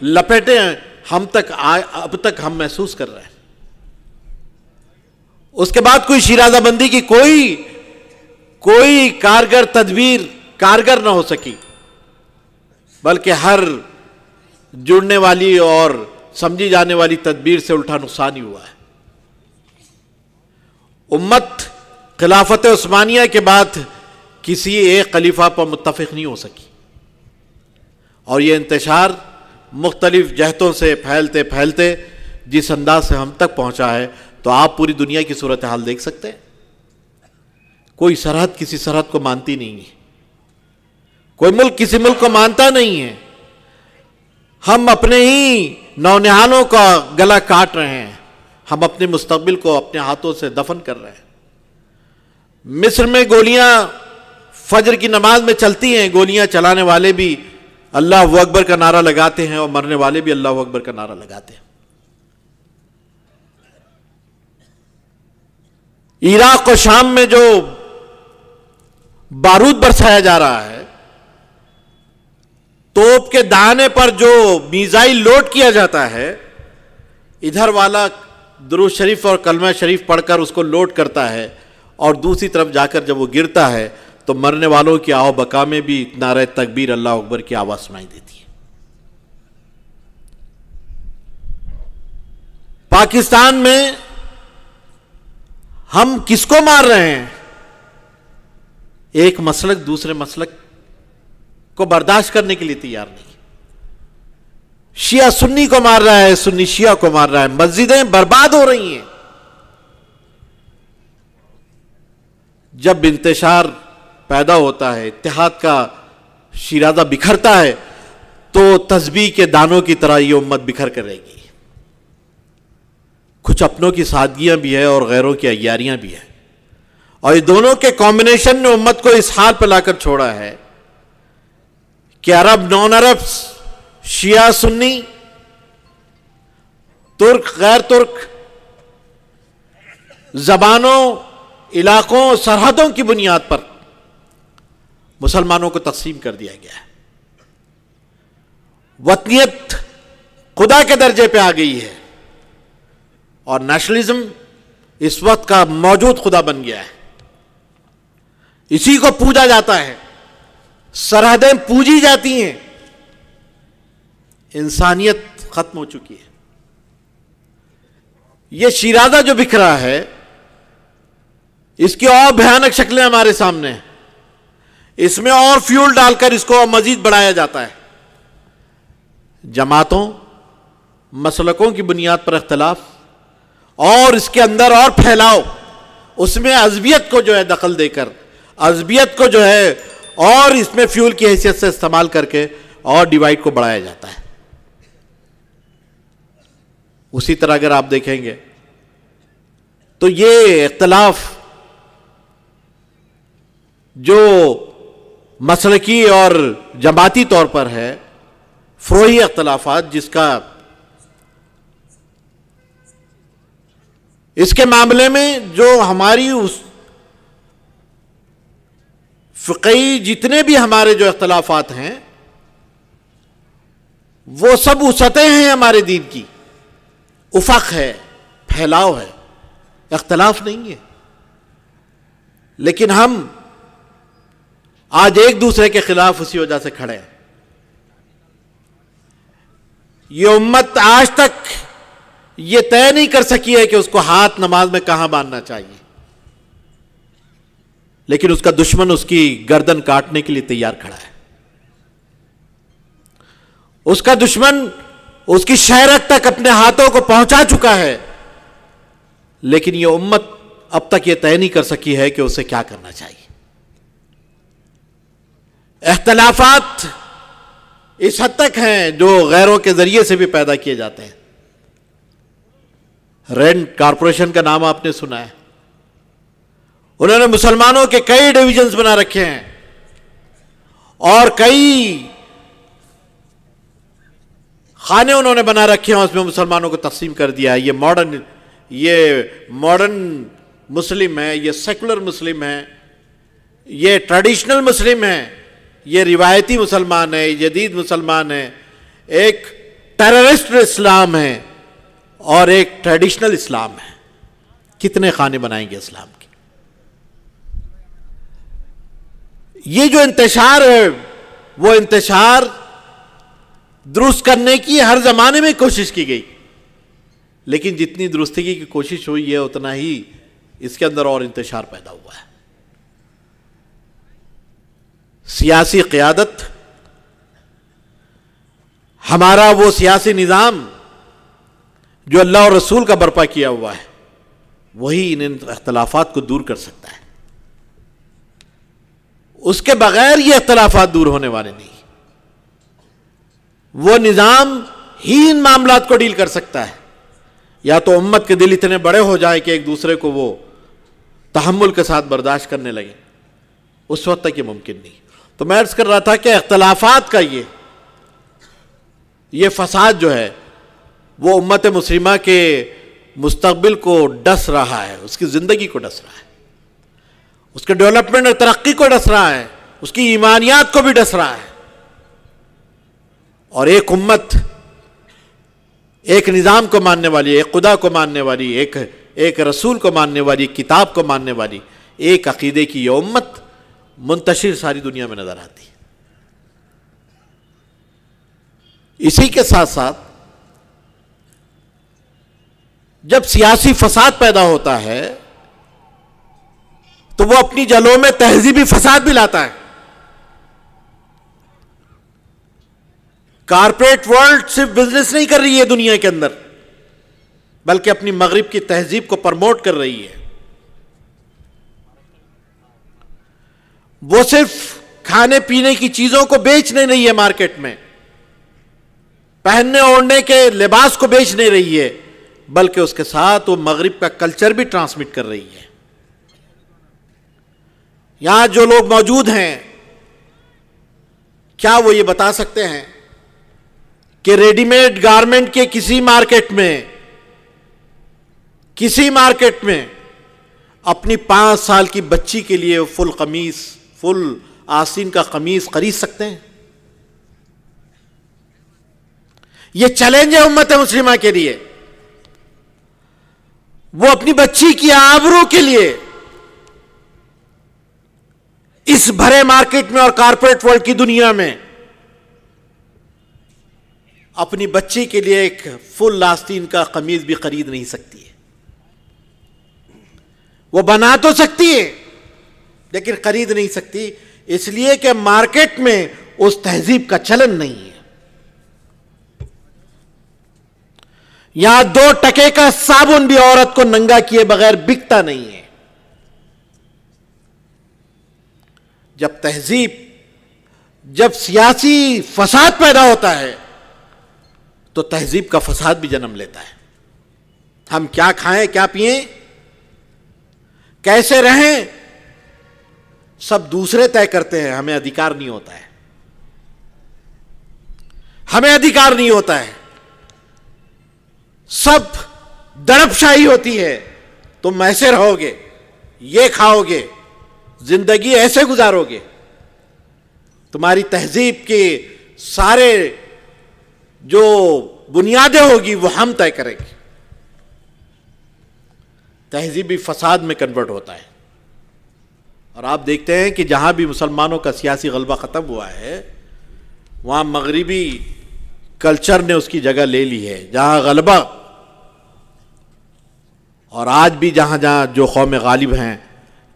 لپیٹیں ہم تک اب تک ہم محسوس کر رہے ہیں۔ اس کے بعد کوئی شیرازہ بندی کی کوئی کارگر تدبیر کارگر نہ ہو سکی، بلکہ ہر جڑنے والی اور سمجھی جانے والی تدبیر سے الٹا نقصان ہی ہوا ہے۔ امت خلافت عثمانیہ کے بعد کسی ایک خلیفہ پر متفق نہیں ہو سکی، اور یہ انتشار مختلف جہتوں سے پھیلتے پھیلتے جس انداز سے ہم تک پہنچا ہے، تو آپ پوری دنیا کی صورتحال دیکھ سکتے ہیں۔ کوئی سرحد کسی سرحد کو مانتی نہیں ہے، کوئی ملک کسی ملک کو مانتا نہیں ہے، ہم اپنے ہی نونہالوں کا گلا کاٹ رہے ہیں، ہم اپنے مستقبل کو اپنے ہاتھوں سے دفن کر رہے ہیں۔ مصر میں گولیاں فجر کی نماز میں چلتی ہیں، گولیاں چلانے والے بھی اللہ اکبر کا نعرہ لگاتے ہیں اور مرنے والے بھی اللہ اکبر کا نعرہ لگاتے ہیں۔ عراق و شام میں جو بارود برسایا جا رہا ہے، توپ کے دانے پر جو میزائل لوڈ کیا جاتا ہے، ادھر والا درود شریف اور کلمہ شریف پڑھ کر اس کو لوڈ کرتا ہے، اور دوسری طرف جا کر جب وہ گرتا ہے تو مرنے والوں کی آہو بکا میں بھی نعرہ تکبیر اللہ اکبر کی آواز سنائی دیتی ہے۔ پاکستان میں ہم کس کو مار رہے ہیں؟ ایک مسلک دوسرے مسلک کو برداشت کرنے کے لیے تیار نہیں۔ شیعہ سنی کو مار رہا ہے، سنی شیعہ کو مار رہا ہے، مسجدیں برباد ہو رہی ہیں۔ جب انتشار پیدا ہوتا ہے، اتحاد کا شیرازہ بکھرتا ہے، تو تسبیح کے دانوں کی طرح یہ امت بکھر کر رہے گی۔ کچھ اپنوں کی سادگیاں بھی ہے اور غیروں کی عیاریاں بھی ہیں، اور یہ دونوں کے کمبینیشن نے امت کو اس حال پہ لا کر چھوڑا ہے کہ عرب نان عرب، شیعہ سنی، ترک غیر ترک، زبانوں، علاقوں، سرحدوں کی بنیاد پر مسلمانوں کو تقسیم کر دیا گیا ہے۔ وطنیت خدا کے درجے پہ آ گئی ہے، اور نیشنلزم اس وقت کا موجود خدا بن گیا ہے، اسی کو پوجا جاتا ہے۔ سرحدیں پوجی جاتی ہیں، انسانیت ختم ہو چکی ہے. یہ شیرازہ جو بکھرا ہے اس کی اور بھیانک شکلیں ہمارے سامنے ہیں. اس میں اور فیول ڈال کر اس کو مزید بڑھایا جاتا ہے. جماعتوں، مسلکوں کی بنیاد پر اختلاف اور اس کے اندر اور پھیلاؤ، اس میں عصبیت کو جو ہے دخل دے کر، عصبیت کو جو ہے اور اس میں فیول کی حیثیت سے استعمال کر کے اور ڈیوائڈ کو بڑھایا جاتا ہے. اسی طرح اگر آپ دیکھیں گے تو یہ اختلاف جو مسلکی اور جماعتی طور پر ہے، فروعی اختلافات، جس کا اس کے معاملے میں جو ہماری اس فقہی جتنے بھی ہمارے جو اختلافات ہیں وہ سب وسعتیں ہیں ہمارے دین کی، افق ہے، پھیلاؤ ہے، اختلاف نہیں ہے. لیکن ہم آج ایک دوسرے کے خلاف اسی وجہ سے کھڑے ہیں. یہ امت آج تک یہ طے نہیں کر سکی ہے کہ اس کو ہاتھ نماز میں کہاں باندھنا چاہیے، لیکن اس کا دشمن اس کی گردن کاٹنے کے لیے تیار کھڑا ہے. اس کا دشمن اس کی شہرت تک اپنے ہاتھوں کو پہنچا چکا ہے، لیکن یہ امت اب تک یہ طے نہیں کر سکی ہے کہ اسے کیا کرنا چاہیے. اختلافات اس حد تک ہیں جو غیروں کے ذریعے سے بھی پیدا کیے جاتے ہیں. رینڈ کارپوریشن کا نام آپ نے سنا ہے. انہوں نے مسلمانوں کے کئی ڈویژنز بنا رکھے ہیں اور کئی خانے انہوں نے بنا رکھے ہیں، اس میں مسلمانوں کو تقسیم کر دیا ہے. یہ ماڈرن مسلم ہے، یہ سیکولر مسلم ہے، یہ ٹریڈیشنل مسلم ہے، یہ روایتی مسلمان ہے، جدید مسلمان ہے، ایک ٹیررسٹ اسلام ہے اور ایک ٹریڈیشنل اسلام ہے. کتنے خانے بنائیں گے اسلام کے؟ یہ جو انتشار ہے وہ انتشار درست کرنے کی ہر زمانے میں کوشش کی گئی، لیکن جتنی درستگی کی کوشش ہوئی ہے اتنا ہی اس کے اندر اور انتشار پیدا ہوا ہے. سیاسی قیادت، ہمارا وہ سیاسی نظام جو اللہ اور رسول کا برپا کیا ہوا ہے، وہی ان اختلافات کو دور کر سکتا ہے. اس کے بغیر یہ اختلافات دور ہونے والے نہیں. وہ نظام ہی ان معاملات کو ڈیل کر سکتا ہے. یا تو امت کے دل اتنے بڑے ہو جائیں کہ ایک دوسرے کو وہ تحمل کے ساتھ برداشت کرنے لگے، اس وقت تک یہ ممکن نہیں. تو میں عرض کر رہا تھا کہ اختلافات کا یہ فساد جو ہے وہ امت مسلمہ کے مستقبل کو ڈس رہا ہے، اس کی زندگی کو ڈس رہا ہے، اس کے ڈیولپمنٹ اور ترقی کو ڈس رہا ہے، اس کی ایمانیات کو بھی ڈس رہا ہے. اور ایک امت، ایک نظام کو ماننے والی، ایک خدا کو ماننے والی، ایک رسول کو ماننے والی، ایک کتاب کو ماننے والی، ایک عقیدے کی یہ امت منتشر ساری دنیا میں نظر آتی ہے. اسی کے ساتھ ساتھ جب سیاسی فساد پیدا ہوتا ہے تو وہ اپنی جلوں میں تہذیبی فساد بھی لاتا ہے. کارپوریٹ ورلڈ صرف بزنس نہیں کر رہی ہے دنیا کے اندر، بلکہ اپنی مغرب کی تہذیب کو پروموٹ کر رہی ہے. وہ صرف کھانے پینے کی چیزوں کو بیچ نہیں رہی ہے مارکیٹ میں، پہننے اوڑھنے کے لباس کو بیچ نہیں رہی ہے، بلکہ اس کے ساتھ وہ مغرب کا کلچر بھی ٹرانسمٹ کر رہی ہے. یہاں جو لوگ موجود ہیں کیا وہ یہ بتا سکتے ہیں کہ ریڈی میڈ گارمنٹ کے کسی مارکیٹ میں اپنی 5 سال کی بچی کے لیے فل آستین کا قمیص خرید سکتے ہیں؟ یہ چیلنج ہے امت مسلمہ کے لیے. وہ اپنی بچی کی آبرو کے لیے اس بھرے مارکیٹ میں اور کارپوریٹ ورلڈ کی دنیا میں اپنی بچی کے لیے ایک فل آستین کا قمیض بھی خرید نہیں سکتی ہے. وہ بنا تو سکتی ہے لیکن خرید نہیں سکتی، اس لیے کہ مارکیٹ میں اس تہذیب کا چلن نہیں ہے. یہاں 2 ٹکے کا صابن بھی عورت کو ننگا کیے بغیر بکتا نہیں ہے. جب سیاسی فساد پیدا ہوتا ہے تو تہذیب کا فساد بھی جنم لیتا ہے. ہم کیا کھائیں، کیا پئیں، کیسے رہیں، سب دوسرے طے کرتے ہیں، ہمیں ادھیکار نہیں ہوتا ہے. ہمیں ادھیکار نہیں ہوتا ہے. سب دڑپ شاہی ہوتی ہے. تم ایسے رہو گے، یہ کھاؤ گے، زندگی ایسے گزارو گے. تمہاری تہذیب کے سارے جو بنیادیں ہوگی وہ ہم طے کریں گے. تہذیبی فساد میں کنورٹ ہوتا ہے. اور آپ دیکھتے ہیں کہ جہاں بھی مسلمانوں کا سیاسی غلبہ ختم ہوا ہے وہاں مغربی کلچر نے اس کی جگہ لے لی ہے. جہاں غلبہ، اور آج بھی جہاں جہاں جو قوم غالب ہیں،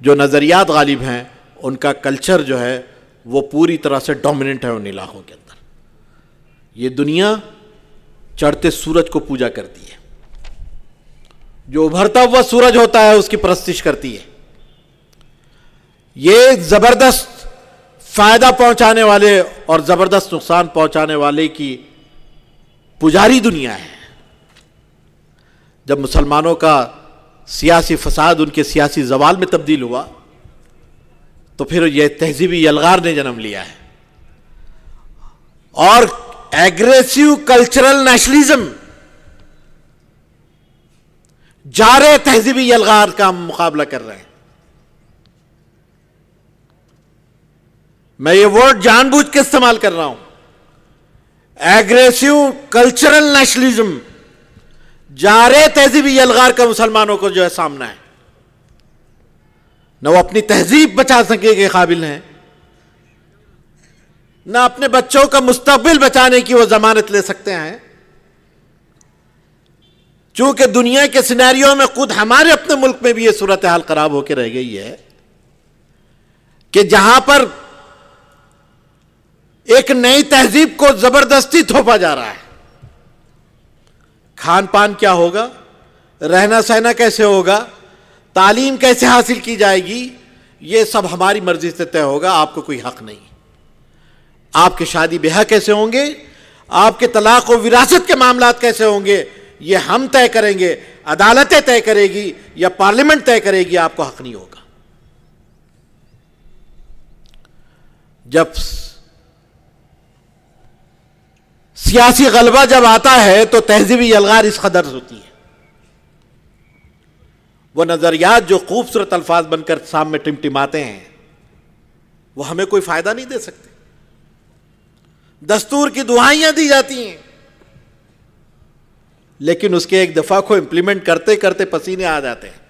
جو نظریات غالب ہیں، ان کا کلچر جو ہے وہ پوری طرح سے ڈومیننٹ ہے ان علاقوں کے اندر. یہ دنیا چڑھتے سورج کو پوجا کرتی ہے، جو ابھرتا ہوا سورج ہوتا ہے اس کی پرستش کرتی ہے. یہ زبردست فائدہ پہنچانے والے اور زبردست نقصان پہنچانے والے کی پجاری دنیا ہے. جب مسلمانوں کا سیاسی فساد ان کے سیاسی زوال میں تبدیل ہوا تو پھر یہ تہذیبی یلغار نے جنم لیا ہے. اور ایگریسو کلچرل نیشنلزم جارے تہذیبی یلغار کا ہم مقابلہ کر رہے ہیں. میں یہ ورڈ جان بوجھ کے استعمال کر رہا ہوں. ایگریسو کلچرل نیشنلزم جارے تہذیبی یلغار کا مسلمانوں کو جو ہے سامنا ہے. نہ وہ اپنی تہذیب بچا سکے کے قابل ہیں، نہ اپنے بچوں کا مستقبل بچانے کی وہ ضمانت لے سکتے ہیں. چونکہ دنیا کے سینیریو میں خود ہمارے اپنے ملک میں بھی یہ صورتحال خراب ہو کے رہ گئی ہے کہ جہاں پر ایک نئی تہذیب کو زبردستی تھوپا جا رہا ہے. کھان پان کیا ہوگا، رہنا سہنا کیسے ہوگا، تعلیم کیسے حاصل کی جائے گی، یہ سب ہماری مرضی سے طے ہوگا. آپ کو کوئی حق نہیں. آپ کے شادی بیاہ کیسے ہوں گے، آپ کے طلاق و وراثت کے معاملات کیسے ہوں گے، یہ ہم طے کریں گے، عدالتیں طے کرے گی یا پارلیمنٹ طے کرے گی. آپ کو حق نہیں ہوگا. جب سیاسی غلبہ جب آتا ہے تو تہذیبی یلغار اس قدر ہوتی ہے. وہ نظریات جو خوبصورت الفاظ بن کر سامنے ٹمٹماتے ہیں وہ ہمیں کوئی فائدہ نہیں دے سکتے. دستور کی دعائیاں دی جاتی ہیں لیکن اس کے ایک دفعہ کو امپلیمنٹ کرتے کرتے پسینے آ جاتے ہیں.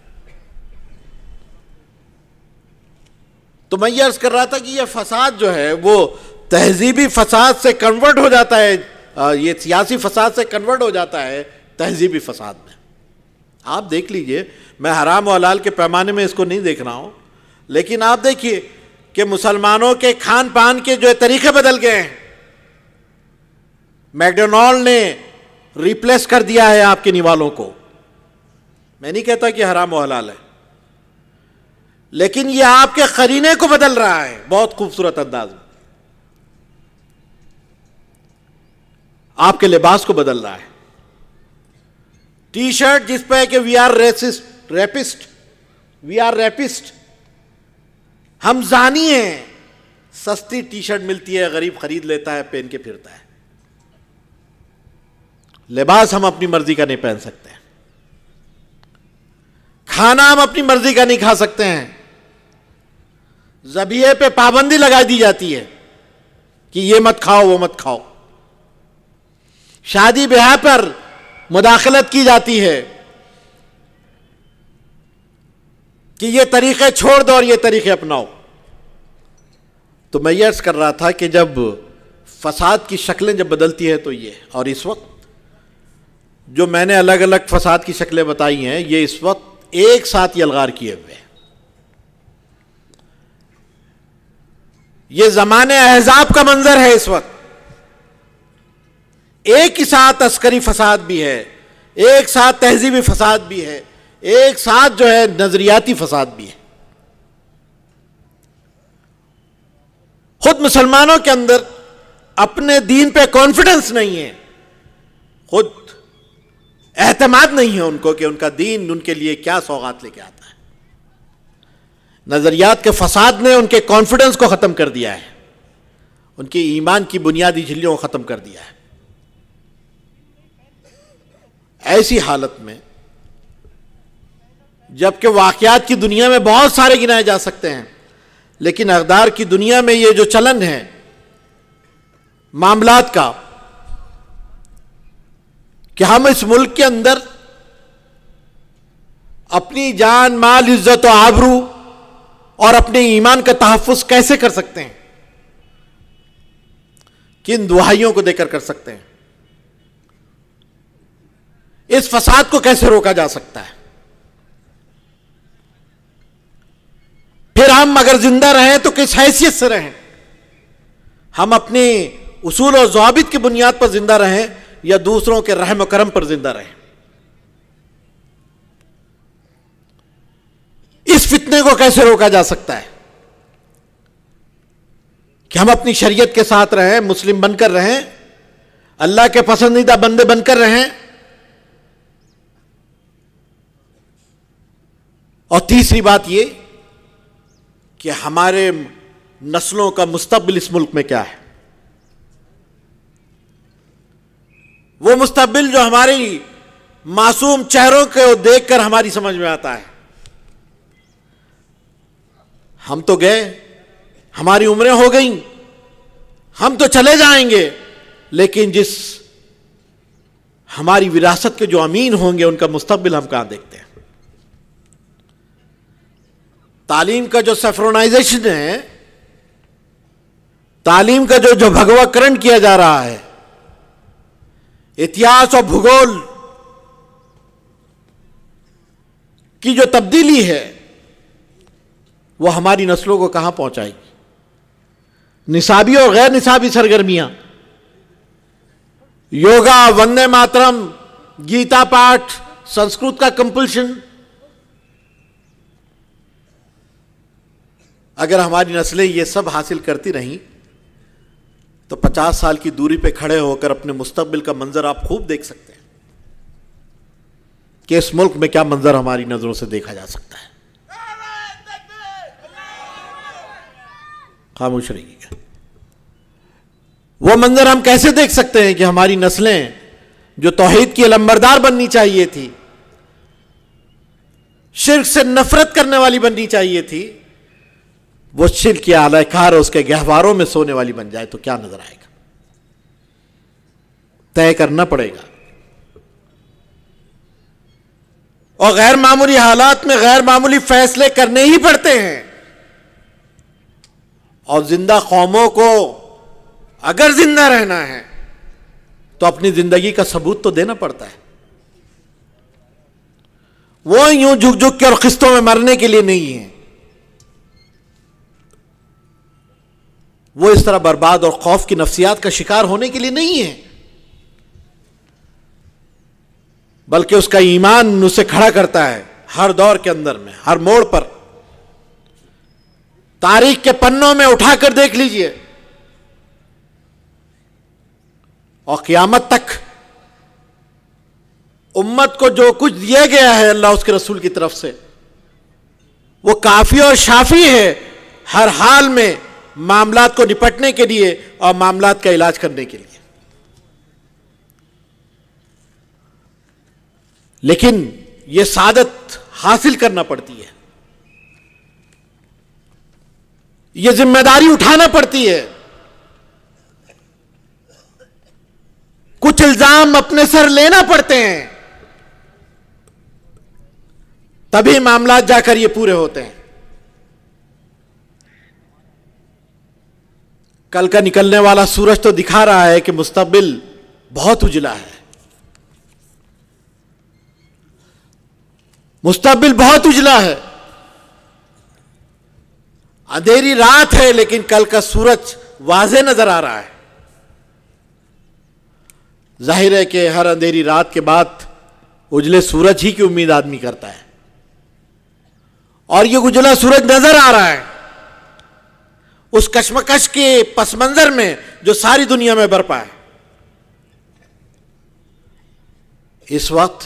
تو میں یہ عرض کر رہا تھا کہ یہ فساد جو ہے وہ تہذیبی فساد سے کنورٹ ہو جاتا ہے، یہ سیاسی فساد سے کنورٹ ہو جاتا ہے تہذیبی فساد میں. آپ دیکھ لیجئے، میں حرام و حلال کے پیمانے میں اس کو نہیں دیکھ رہا ہوں، لیکن آپ دیکھیے کہ مسلمانوں کے کھان پان کے جو طریقے بدل گئے ہیں. میکڈونالڈ نے ریپلیس کر دیا ہے آپ کے نوالوں کو. میں نہیں کہتا کہ حرام و حلال ہے، لیکن یہ آپ کے قرینے کو بدل رہا ہے بہت خوبصورت انداز میں. آپ کے لباس کو بدل رہا ہے. ٹی شرٹ جس پہ ہے کہ we are rapist, we are rapist, ہم زانی ہیں. سستی ٹی شرٹ ملتی ہے، غریب خرید لیتا ہے، پہن کے پھرتا ہے. لباس ہم اپنی مرضی کا نہیں پہن سکتے. کھانا ہم اپنی مرضی کا نہیں کھا سکتے ہیں. ذبیحے پہ پابندی لگا دی جاتی ہے کہ یہ مت کھاؤ وہ مت کھاؤ. شادی بیاہ پر مداخلت کی جاتی ہے کہ یہ طریقے چھوڑ دو اور یہ طریقے اپناؤ. تو میں یہ عرض کر رہا تھا کہ جب فساد کی شکلیں جب بدلتی ہے تو یہ، اور اس وقت جو میں نے الگ الگ فساد کی شکلیں بتائی ہیں یہ اس وقت ایک ساتھ یلغار کیے ہوئے ہیں۔ یہ زمانے احزاب کا منظر ہے اس وقت، ایک ہی ساتھ عسکری فساد بھی ہے، ایک ساتھ تہذیبی فساد بھی ہے، ایک ساتھ جو ہے نظریاتی فساد بھی ہے۔ خود مسلمانوں کے اندر اپنے دین پہ کانفیڈنس نہیں ہے، خود اعتماد نہیں ہے ان کو کہ ان کا دین ان کے لیے کیا سوغات لے کے آتا ہے۔ نظریات کے فساد نے ان کے کانفیڈنس کو ختم کر دیا ہے، ان کی ایمان کی بنیادی جھلیوں کو ختم کر دیا ہے۔ ایسی حالت میں جبکہ واقعات کی دنیا میں بہت سارے گنائے جا سکتے ہیں، لیکن اقدار کی دنیا میں یہ جو چلن ہے معاملات کا کہ ہم اس ملک کے اندر اپنی جان مال عزت و آبرو اور اپنے ایمان کا تحفظ کیسے کر سکتے ہیں، کن دہائیوں کو دے کر سکتے ہیں، اس فساد کو کیسے روکا جا سکتا ہے۔ پھر ہم اگر زندہ رہیں تو کس حیثیت سے رہیں، ہم اپنے اصول اور ضوابط کی بنیاد پر زندہ رہیں یا دوسروں کے رحم و کرم پر زندہ رہیں۔ اس فتنے کو کیسے روکا جا سکتا ہے کہ ہم اپنی شریعت کے ساتھ رہیں، مسلم بن کر رہیں، اللہ کے پسندیدہ بندے بن کر رہیں، اور تیسری بات یہ کہ ہمارے نسلوں کا مستقبل اس ملک میں کیا ہے، وہ مستقبل جو ہماری معصوم چہروں کو دیکھ کر ہماری سمجھ میں آتا ہے۔ ہم تو گئے، ہماری عمریں ہو گئیں، ہم تو چلے جائیں گے، لیکن جس ہماری وراثت کے جو امین ہوں گے ان کا مستقبل ہم کہاں دیکھتے ہیں۔ تعلیم کا جو سیفرونائزیشن ہے، تعلیم کا جو بھگوا کرن کیا جا رہا ہے، اتہاس اور بھگول کی جو تبدیلی ہے وہ ہماری نسلوں کو کہاں پہنچائے گی۔ نصابی اور غیر نصابی سرگرمیاں، یوگا، وندے ماترم، گیتا پاٹھ، سنسکرت کا کمپلشن، اگر ہماری نسلیں یہ سب حاصل کرتی رہیں تو 50 سال کی دوری پہ کھڑے ہو کر اپنے مستقبل کا منظر آپ خوب دیکھ سکتے ہیں کہ اس ملک میں کیا منظر ہماری نظروں سے دیکھا جا سکتا ہے۔ خاموش رہیے گا۔ وہ منظر ہم کیسے دیکھ سکتے ہیں کہ ہماری نسلیں جو توحید کی علمبردار بننی چاہیے تھی، شرک سے نفرت کرنے والی بننی چاہیے تھی، وہ شرک کے اعلی کار اس کے گہواروں میں سونے والی بن جائے تو کیا نظر آئے گا؟ طے کرنا پڑے گا۔ اور غیر معمولی حالات میں غیر معمولی فیصلے کرنے ہی پڑتے ہیں، اور زندہ قوموں کو اگر زندہ رہنا ہے تو اپنی زندگی کا ثبوت تو دینا پڑتا ہے۔ وہ یوں جھک جھک کے اور قسطوں میں مرنے کے لیے نہیں ہیں، وہ اس طرح برباد اور خوف کی نفسیات کا شکار ہونے کے لیے نہیں ہے، بلکہ اس کا ایمان اسے کھڑا کرتا ہے ہر دور کے اندر میں، ہر موڑ پر۔ تاریخ کے پنوں میں اٹھا کر دیکھ لیجئے، اور قیامت تک امت کو جو کچھ دیا گیا ہے اللہ اس کے رسول کی طرف سے وہ کافی اور شافی ہے ہر حال میں معاملات کو نپٹنے کے لیے اور معاملات کا علاج کرنے کے لیے۔ لیکن یہ سعادت حاصل کرنا پڑتی ہے، یہ ذمہ داری اٹھانا پڑتی ہے، کچھ الزام اپنے سر لینا پڑتے ہیں، تبھی معاملات جا کر یہ پورے ہوتے ہیں۔ کل کا نکلنے والا سورج تو دکھا رہا ہے کہ مستقبل بہت اجلا ہے، مستقبل بہت اجلا ہے، اندھیری رات ہے، لیکن کل کا سورج واضح نظر آ رہا ہے۔ ظاہر ہے کہ ہر اندھیری رات کے بعد اجلے سورج ہی کی امید آدمی کرتا ہے، اور یہ اجلا سورج نظر آ رہا ہے اس کشمکش کے پس منظر میں جو ساری دنیا میں برپا ہے۔ اس وقت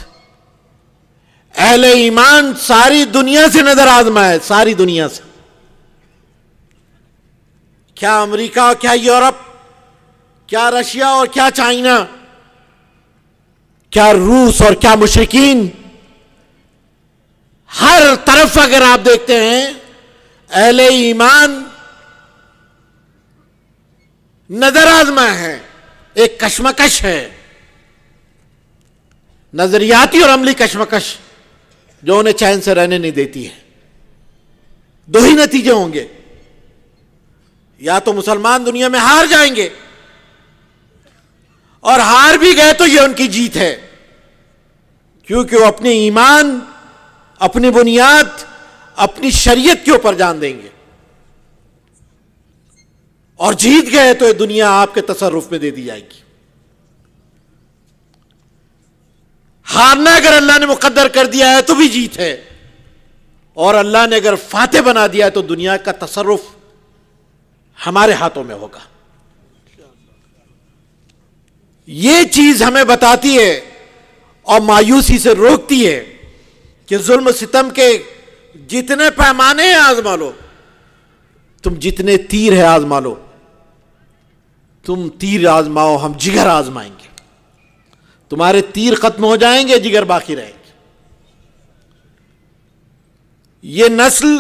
اہل ایمان ساری دنیا سے نظر آزما ہے، ساری دنیا سے، کیا امریکہ اور کیا یورپ، کیا رشیا اور کیا چائنا، کیا روس اور کیا مشرکین، ہر طرف اگر آپ دیکھتے ہیں اہل ایمان نظر آزما ہے، ایک کشمکش ہے، نظریاتی اور عملی کشمکش جو انہیں چین سے رہنے نہیں دیتی ہے۔ دو ہی نتیجے ہوں گے، یا تو مسلمان دنیا میں ہار جائیں گے، اور ہار بھی گئے تو یہ ان کی جیت ہے، کیونکہ وہ اپنے ایمان، اپنی بنیاد، اپنی شریعت کے اوپر جان دیں گے، اور جیت گئے تو یہ دنیا آپ کے تصرف میں دے دی جائے گی۔ ہارنا اگر اللہ نے مقدر کر دیا ہے تو بھی جیت ہے، اور اللہ نے اگر فاتح بنا دیا ہے تو دنیا کا تصرف ہمارے ہاتھوں میں ہوگا۔ یہ چیز ہمیں بتاتی ہے اور مایوسی سے روکتی ہے کہ ظلم و ستم کے جتنے پیمانے ہیں آزما لو، تم جتنے تیر ہے آزما لو، تم تیر آزماؤ، ہم جگر آزمائیں گے، تمہارے تیر ختم ہو جائیں گے، جگر باقی رہیں گے۔ یہ نسل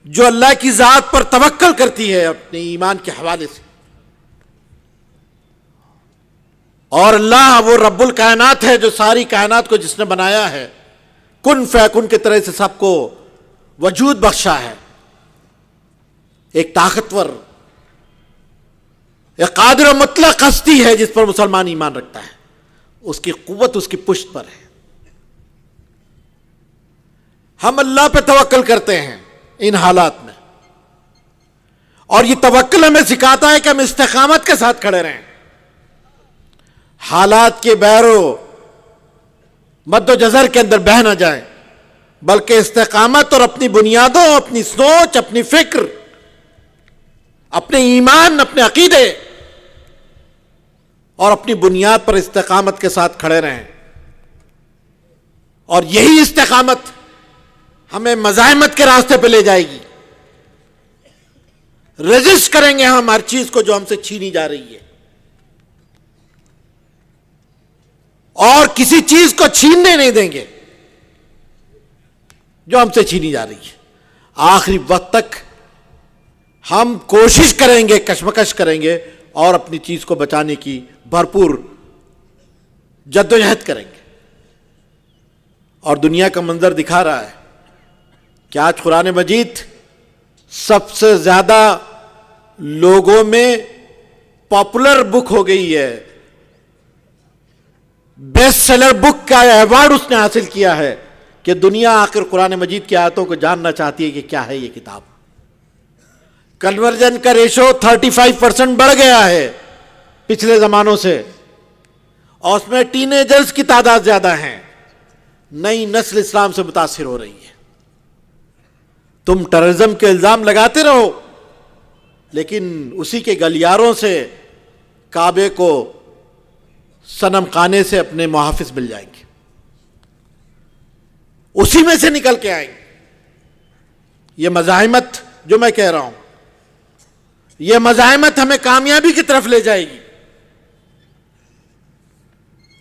جو اللہ کی ذات پر توکل کرتی ہے اپنے ایمان کے حوالے سے، اور اللہ وہ رب الکائنات ہے جو ساری کائنات کو جس نے بنایا ہے، کن فیکن کے طرح سے سب کو وجود بخشا ہے، ایک طاقتور، ایک قادر و مطلق ہستی ہے جس پر مسلمان ایمان رکھتا ہے، اس کی قوت اس کی پشت پر ہے۔ ہم اللہ پہ توکل کرتے ہیں ان حالات میں، اور یہ توکل ہمیں سکھاتا ہے کہ ہم استقامت کے ساتھ کھڑے رہیں، حالات کے بحر و مد و جزر کے اندر بہہ نہ جائیں، بلکہ استقامت اور اپنی بنیادوں، اپنی سوچ، اپنی فکر، اپنے ایمان، اپنے عقیدے اور اپنی بنیاد پر استقامت کے ساتھ کھڑے رہیں، اور یہی استقامت ہمیں مزاحمت کے راستے پہ لے جائے گی۔ ریزسٹ کریں گے ہم ہر چیز کو جو ہم سے چھینی جا رہی ہے، اور کسی چیز کو چھیننے نہیں دیں گے جو ہم سے چھینی جا رہی ہے۔ آخری وقت تک ہم کوشش کریں گے، کشمکش کریں گے، اور اپنی چیز کو بچانے کی بھرپور جدوجہد کریں گے۔ اور دنیا کا منظر دکھا رہا ہے کہ آج قرآن مجید سب سے زیادہ لوگوں میں پاپولر بک ہو گئی ہے، بیسٹ سیلر بک کا ایوارڈ اس نے حاصل کیا ہے کہ دنیا آخر قرآن مجید کی آیتوں کو جاننا چاہتی ہے کہ کیا ہے یہ کتاب۔ کنورژن کا ریشو 35% بڑھ گیا ہے پچھلے زمانوں سے، اور اس میں ٹین ایجرز کی تعداد زیادہ ہیں، نئی نسل اسلام سے متاثر ہو رہی ہے۔ تم ٹیررزم کے الزام لگاتے رہو، لیکن اسی کے گلیاروں سے کعبے کو صنم خانے سے اپنے محافظ مل جائیں گے، اسی میں سے نکل کے آئیں گے۔ یہ مزاحمت جو میں کہہ رہا ہوں، یہ مزاحمت ہمیں کامیابی کی طرف لے جائے گی۔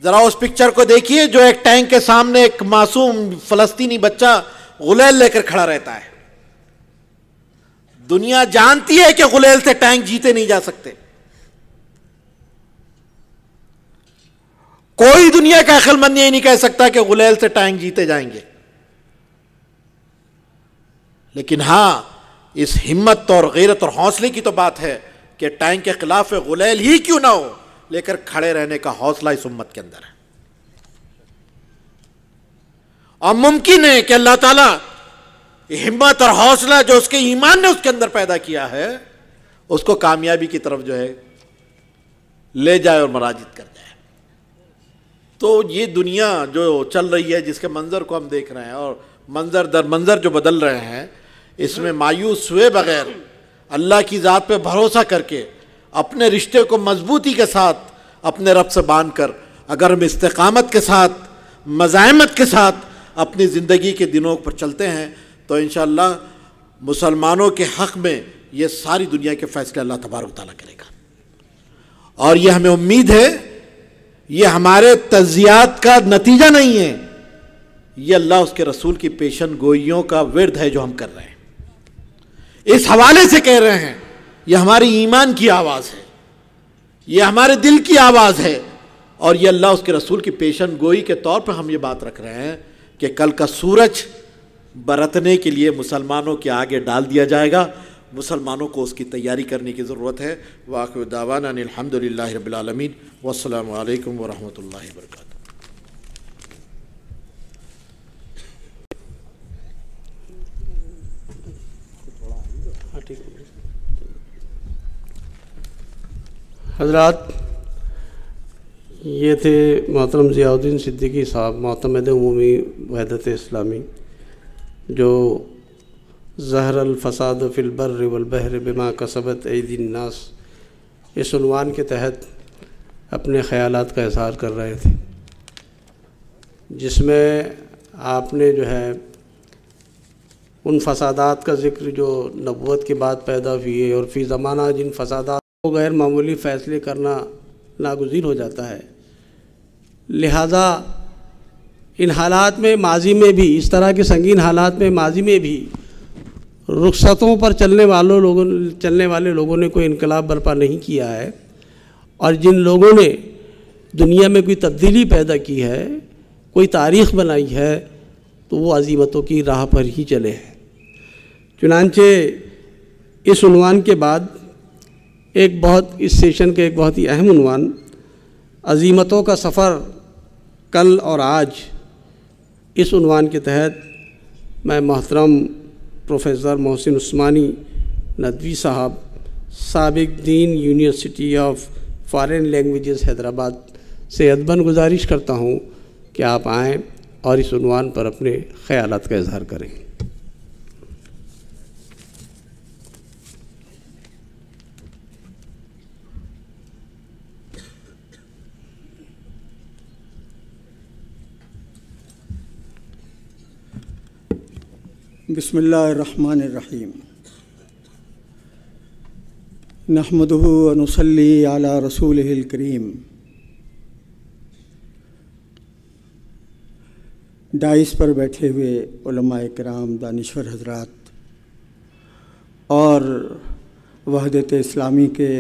ذرا اس پکچر کو دیکھیے جو ایک ٹینک کے سامنے ایک معصوم فلسطینی بچہ غلیل لے کر کھڑا رہتا ہے۔ دنیا جانتی ہے کہ غلیل سے ٹینک جیتے نہیں جا سکتے، کوئی دنیا کا عقل مند یہ نہیں کہہ سکتا کہ غلیل سے ٹینک جیتے جائیں گے، لیکن ہاں اس ہمت اور غیرت اور حوصلے کی تو بات ہے کہ ٹینک کے خلاف غلیل ہی کیوں نہ ہو، لیکن کھڑے رہنے کا حوصلہ اس امت کے اندر ہے. اور ممکن ہے کہ اللہ تعالیٰ ہمت اور حوصلہ جو اس کے ایمان نے اس کے اندر پیدا کیا ہے اس کو کامیابی کی طرف جو ہے لے جائے اور مراجد کر جائے. تو یہ دنیا جو چل رہی ہے، جس کے منظر کو ہم دیکھ رہے ہیں اور منظر در منظر جو بدل رہے ہیں، اس میں مایوس ہوئے بغیر اللہ کی ذات پہ بھروسہ کر کے اپنے رشتے کو مضبوطی کے ساتھ اپنے رب سے باندھ کر اگر ہم استقامت کے ساتھ مزاحمت کے ساتھ اپنی زندگی کے دنوں پر چلتے ہیں تو انشاءاللہ مسلمانوں کے حق میں یہ ساری دنیا کے فیصلے اللہ تبارک و تعالیٰ کرے گا. اور یہ ہمیں امید ہے، یہ ہمارے تجزیات کا نتیجہ نہیں ہے، یہ اللہ اس کے رسول کی پیشن گوئیوں کا ورد ہے جو ہم کر رہے ہیں. اس حوالے سے کہہ رہے ہیں، یہ ہماری ایمان کی آواز ہے، یہ ہمارے دل کی آواز ہے، اور یہ اللہ اس کے رسول کی پیشن گوئی کے طور پر ہم یہ بات رکھ رہے ہیں کہ کل کا سورج برتنے کے لیے مسلمانوں کے آگے ڈال دیا جائے گا. مسلمانوں کو اس کی تیاری کرنے کی ضرورت ہے. وآخر دعوانا ان الحمد للہ رب العالمین والسلام علیکم ورحمۃ اللہ وبرکاتہ. حضرات، یہ تھے محترم ضیاء الدین صدیقی صاحب، معتمد عمومی وحدت اسلامی، جو ظہر الفساد فی البر والبحر بما کسبت ایدی الناس اس عنوان کے تحت اپنے خیالات کا اظہار کر رہے تھے، جس میں آپ نے جو ہے ان فسادات کا ذکر جو نبوت کے بعد پیدا ہوئے اور فی زمانہ جن فسادات کو غیر معمولی فیصلے کرنا ناگزیر ہو جاتا ہے، لہذا ان حالات میں ماضی میں بھی اس طرح کے سنگین حالات میں ماضی میں بھی رخصتوں پر چلنے والے لوگوں نے کوئی انقلاب برپا نہیں کیا ہے، اور جن لوگوں نے دنیا میں کوئی تبدیلی پیدا کی ہے، کوئی تاریخ بنائی ہے، تو وہ عزیمتوں کی راہ پر ہی چلے ہیں. چنانچہ اس عنوان کے بعد اس سیشن کے ایک بہت ہی اہم عنوان عزیمتوں کا سفر کل اور آج، اس عنوان کے تحت میں محترم پروفیسر محسن عثمانی ندوی صاحب، سابق dean university of foreign languages Hyderabad سے ادباً گزارش کرتا ہوں کہ آپ آئیں اور اس عنوان پر اپنے خیالات کا اظہار کریں. بسم اللہ الرحمن الرحیم. نحمدہ ونصلی علی رسولہ الکریم. ڈائس پر بیٹھے ہوئے علماء کرام، دانشور حضرات اور وحدت اسلامی کے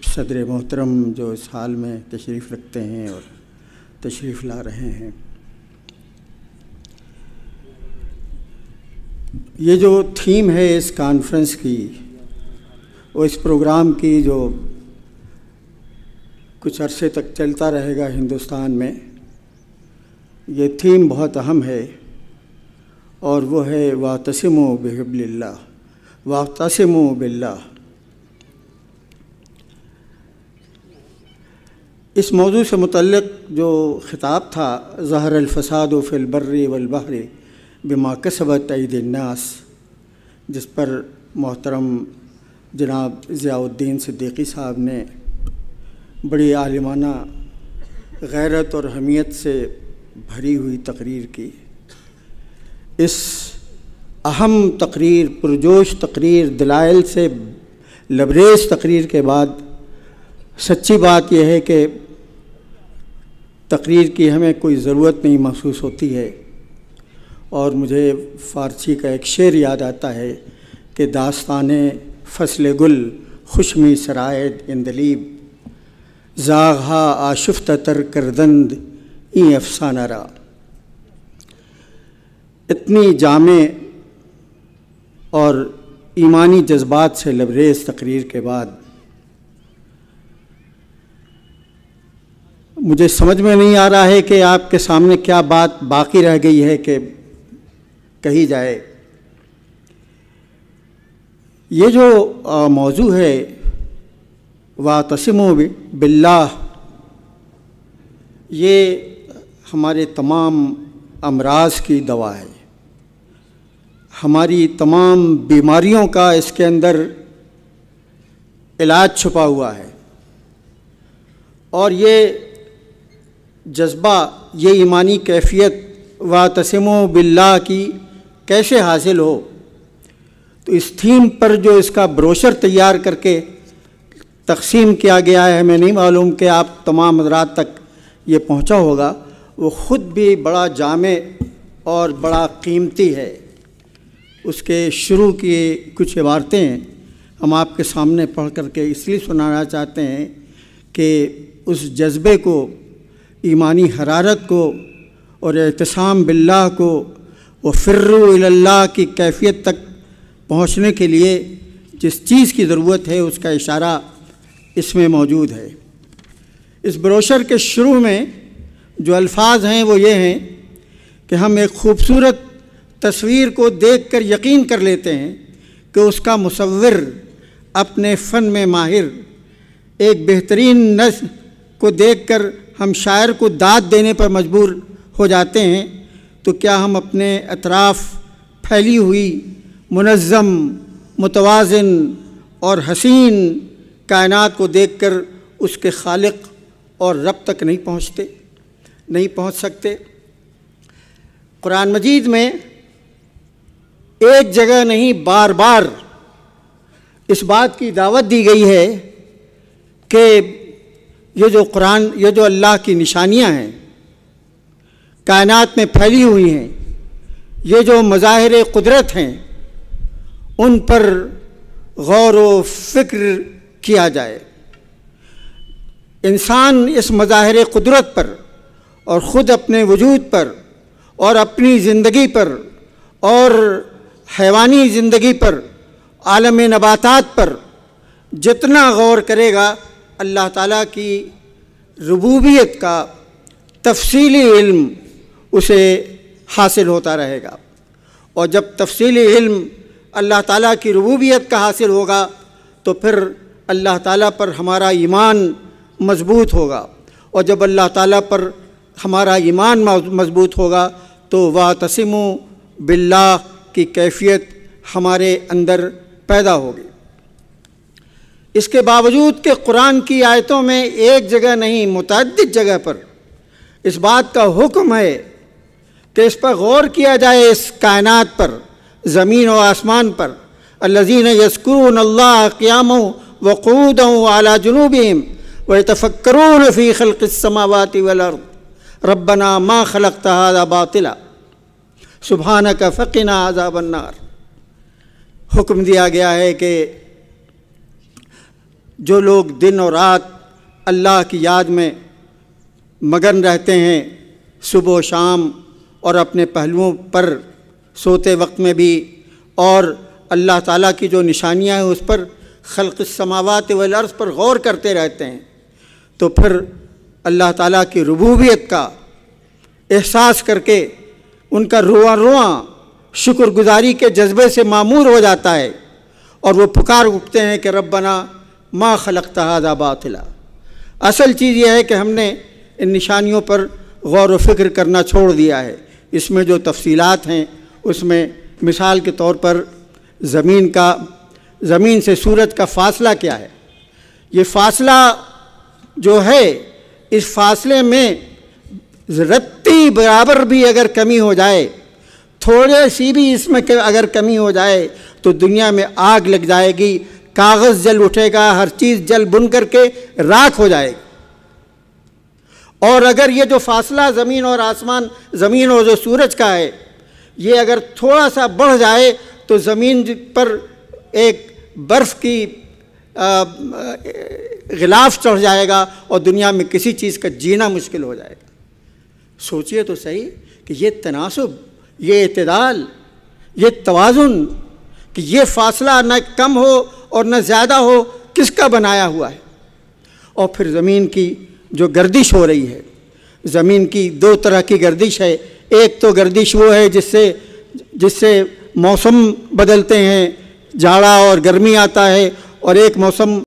صدر محترم جو اس حال میں تشریف رکھتے ہیں اور تشریف لا رہے ہیں، یہ جو تھیم ہے اس کانفرنس کی، وہ اس پروگرام کی جو کچھ عرصے تک چلتا رہے گا ہندوستان میں، یہ تھیم بہت اہم ہے، اور وہ ہے واعتصموا بحبل اللہ، واعتصموا باللہ. اس موضوع سے متعلق جو خطاب تھا، ظہر الفساد فی البر والبحر بما کسبت ایدی الناس، جس پر محترم جناب ضیاء الدین صدیقی صاحب نے بڑی عالمانہ غیرت اور حمیت سے بھری ہوئی تقریر کی. اس اہم تقریر، پرجوش تقریر، دلائل سے لبریز تقریر کے بعد سچی بات یہ ہے کہ تقریر کی ہمیں کوئی ضرورت نہیں محسوس ہوتی ہے، اور مجھے فارسی کا ایک شعر یاد آتا ہے کہ داستان فصل گل خوشمی سرائد اندلیب، زاغہا آشفتہ تر کردند این افسانہ را. اتنی جامع اور ایمانی جذبات سے لبریز تقریر کے بعد مجھے سمجھ میں نہیں آ رہا ہے کہ آپ کے سامنے کیا بات باقی رہ گئی ہے کہ کہی جائے۔ یہ جو موضوع ہے وَاعْتَصِمُوا بِاللَّهِ، یہ ہمارے تمام امراض کی دوا ہے، ہماری تمام بیماریوں کا اس کے اندر علاج چھپا ہوا ہے۔ اور یہ جذبہ، یہ ایمانی کیفیت وَاعْتَصِمُوا بِاللَّهِ کی کیسے حاصل ہو، تو اس تھیم پر جو اس کا بروشر تیار کر کے تقسیم کیا گیا ہے، ہمیں نہیں معلوم کہ آپ تمام حضرات تک یہ پہنچا ہوگا، وہ خود بھی بڑا جامع اور بڑا قیمتی ہے۔ اس کے شروع کی کچھ عبارتیں ہم آپ کے سامنے پڑھ کر کے اس لیے سنانا چاہتے ہیں کہ اس جذبے کو، ایمانی حرارت کو اور اعتصام باللہ کو، وفروا الی اللہ کی کیفیت تک پہنچنے کے لیے جس چیز کی ضرورت ہے اس کا اشارہ اس میں موجود ہے۔ اس بروشر کے شروع میں جو الفاظ ہیں وہ یہ ہیں کہ ہم ایک خوبصورت تصویر کو دیکھ کر یقین کر لیتے ہیں کہ اس کا مصور اپنے فن میں ماہر، ایک بہترین نظم کو دیکھ کر ہم شاعر کو داد دینے پر مجبور ہو جاتے ہیں، تو کیا ہم اپنے اطراف پھیلی ہوئی منظم، متوازن اور حسین کائنات کو دیکھ کر اس کے خالق اور رب تک نہیں پہنچ سکتے؟ قرآن مجید میں ایک جگہ نہیں، بار بار اس بات کی دعوت دی گئی ہے کہ یہ جو اللہ کی نشانیاں ہیں، کائنات میں پھیلی ہوئی ہیں، یہ جو مظاہر قدرت ہیں، ان پر غور و فکر کیا جائے۔ انسان اس مظاہر قدرت پر اور خود اپنے وجود پر اور اپنی زندگی پر اور حیوانی زندگی پر، عالم نباتات پر جتنا غور کرے گا، اللہ تعالیٰ کی ربوبیت کا تفصیلی علم اسے حاصل ہوتا رہے گا۔ اور جب تفصیلی علم اللہ تعالیٰ کی ربوبیت کا حاصل ہوگا تو پھر اللہ تعالیٰ پر ہمارا ایمان مضبوط ہوگا، اور جب اللہ تعالیٰ پر ہمارا ایمان مضبوط ہوگا تو وَاعْتَصِمُوا بِاللَّهِ کی کیفیت ہمارے اندر پیدا ہوگی۔ اس کے باوجود کہ قرآن کی آیتوں میں ایک جگہ نہیں، متعدد جگہ پر اس بات کا حکم ہے کہ اس پر غور کیا جائے، اس کائنات پر، زمین و آسمان پر۔ الذین یذکرون اللہ قیاما وقعودا وعلی جنوبہم ویتفکرون فی خلق السماوات والارض ربنا ما خلقت ھذا باطلا سبحانک فقنا عذاب النار۔ حکم دیا گیا ہے کہ جو لوگ دن اور رات اللہ کی یاد میں مگن رہتے ہیں، صبح و شام اور اپنے پہلوؤں پر سوتے وقت میں بھی، اور اللہ تعالیٰ کی جو نشانیاں ہیں اس پر، خلق السماوات والارض پر غور کرتے رہتے ہیں، تو پھر اللہ تعالیٰ کی ربوبیت کا احساس کر کے ان کا رواں رواں شکر گزاری کے جذبے سے معمور ہو جاتا ہے، اور وہ پکار اٹھتے ہیں کہ ربنا ما خلقت ھذا باطلا۔ اصل چیز یہ ہے کہ ہم نے ان نشانیوں پر غور و فکر کرنا چھوڑ دیا ہے۔ اس میں جو تفصیلات ہیں، اس میں مثال کے طور پر زمین سے سورج کا فاصلہ کیا ہے۔ یہ فاصلہ جو ہے، اس فاصلے میں رتی برابر بھی اگر کمی ہو جائے، تھوڑے سی بھی اس میں اگر کمی ہو جائے تو دنیا میں آگ لگ جائے گی، کاغذ جل اٹھے گا، ہر چیز جل بن کر کے راکھ ہو جائے گی۔ اور اگر یہ جو فاصلہ زمین اور آسمان، زمین اور جو سورج کا ہے، یہ اگر تھوڑا سا بڑھ جائے تو زمین پر ایک برف کی غلاف چڑھ جائے گا اور دنیا میں کسی چیز کا جینا مشکل ہو جائے گا۔ سوچئے تو صحیح کہ یہ تناسب، یہ اعتدال، یہ توازن، کہ یہ فاصلہ نہ کم ہو اور نہ زیادہ ہو، کس کا بنایا ہوا ہے؟ اور پھر زمین کی جو گردش ہو رہی ہے زمین کی، دو طرح کی گردش ہے. ایک تو گردش وہ ہے جس سے موسم بدلتے ہیں، جاڑا اور گرمی آتا ہے، اور ایک موسم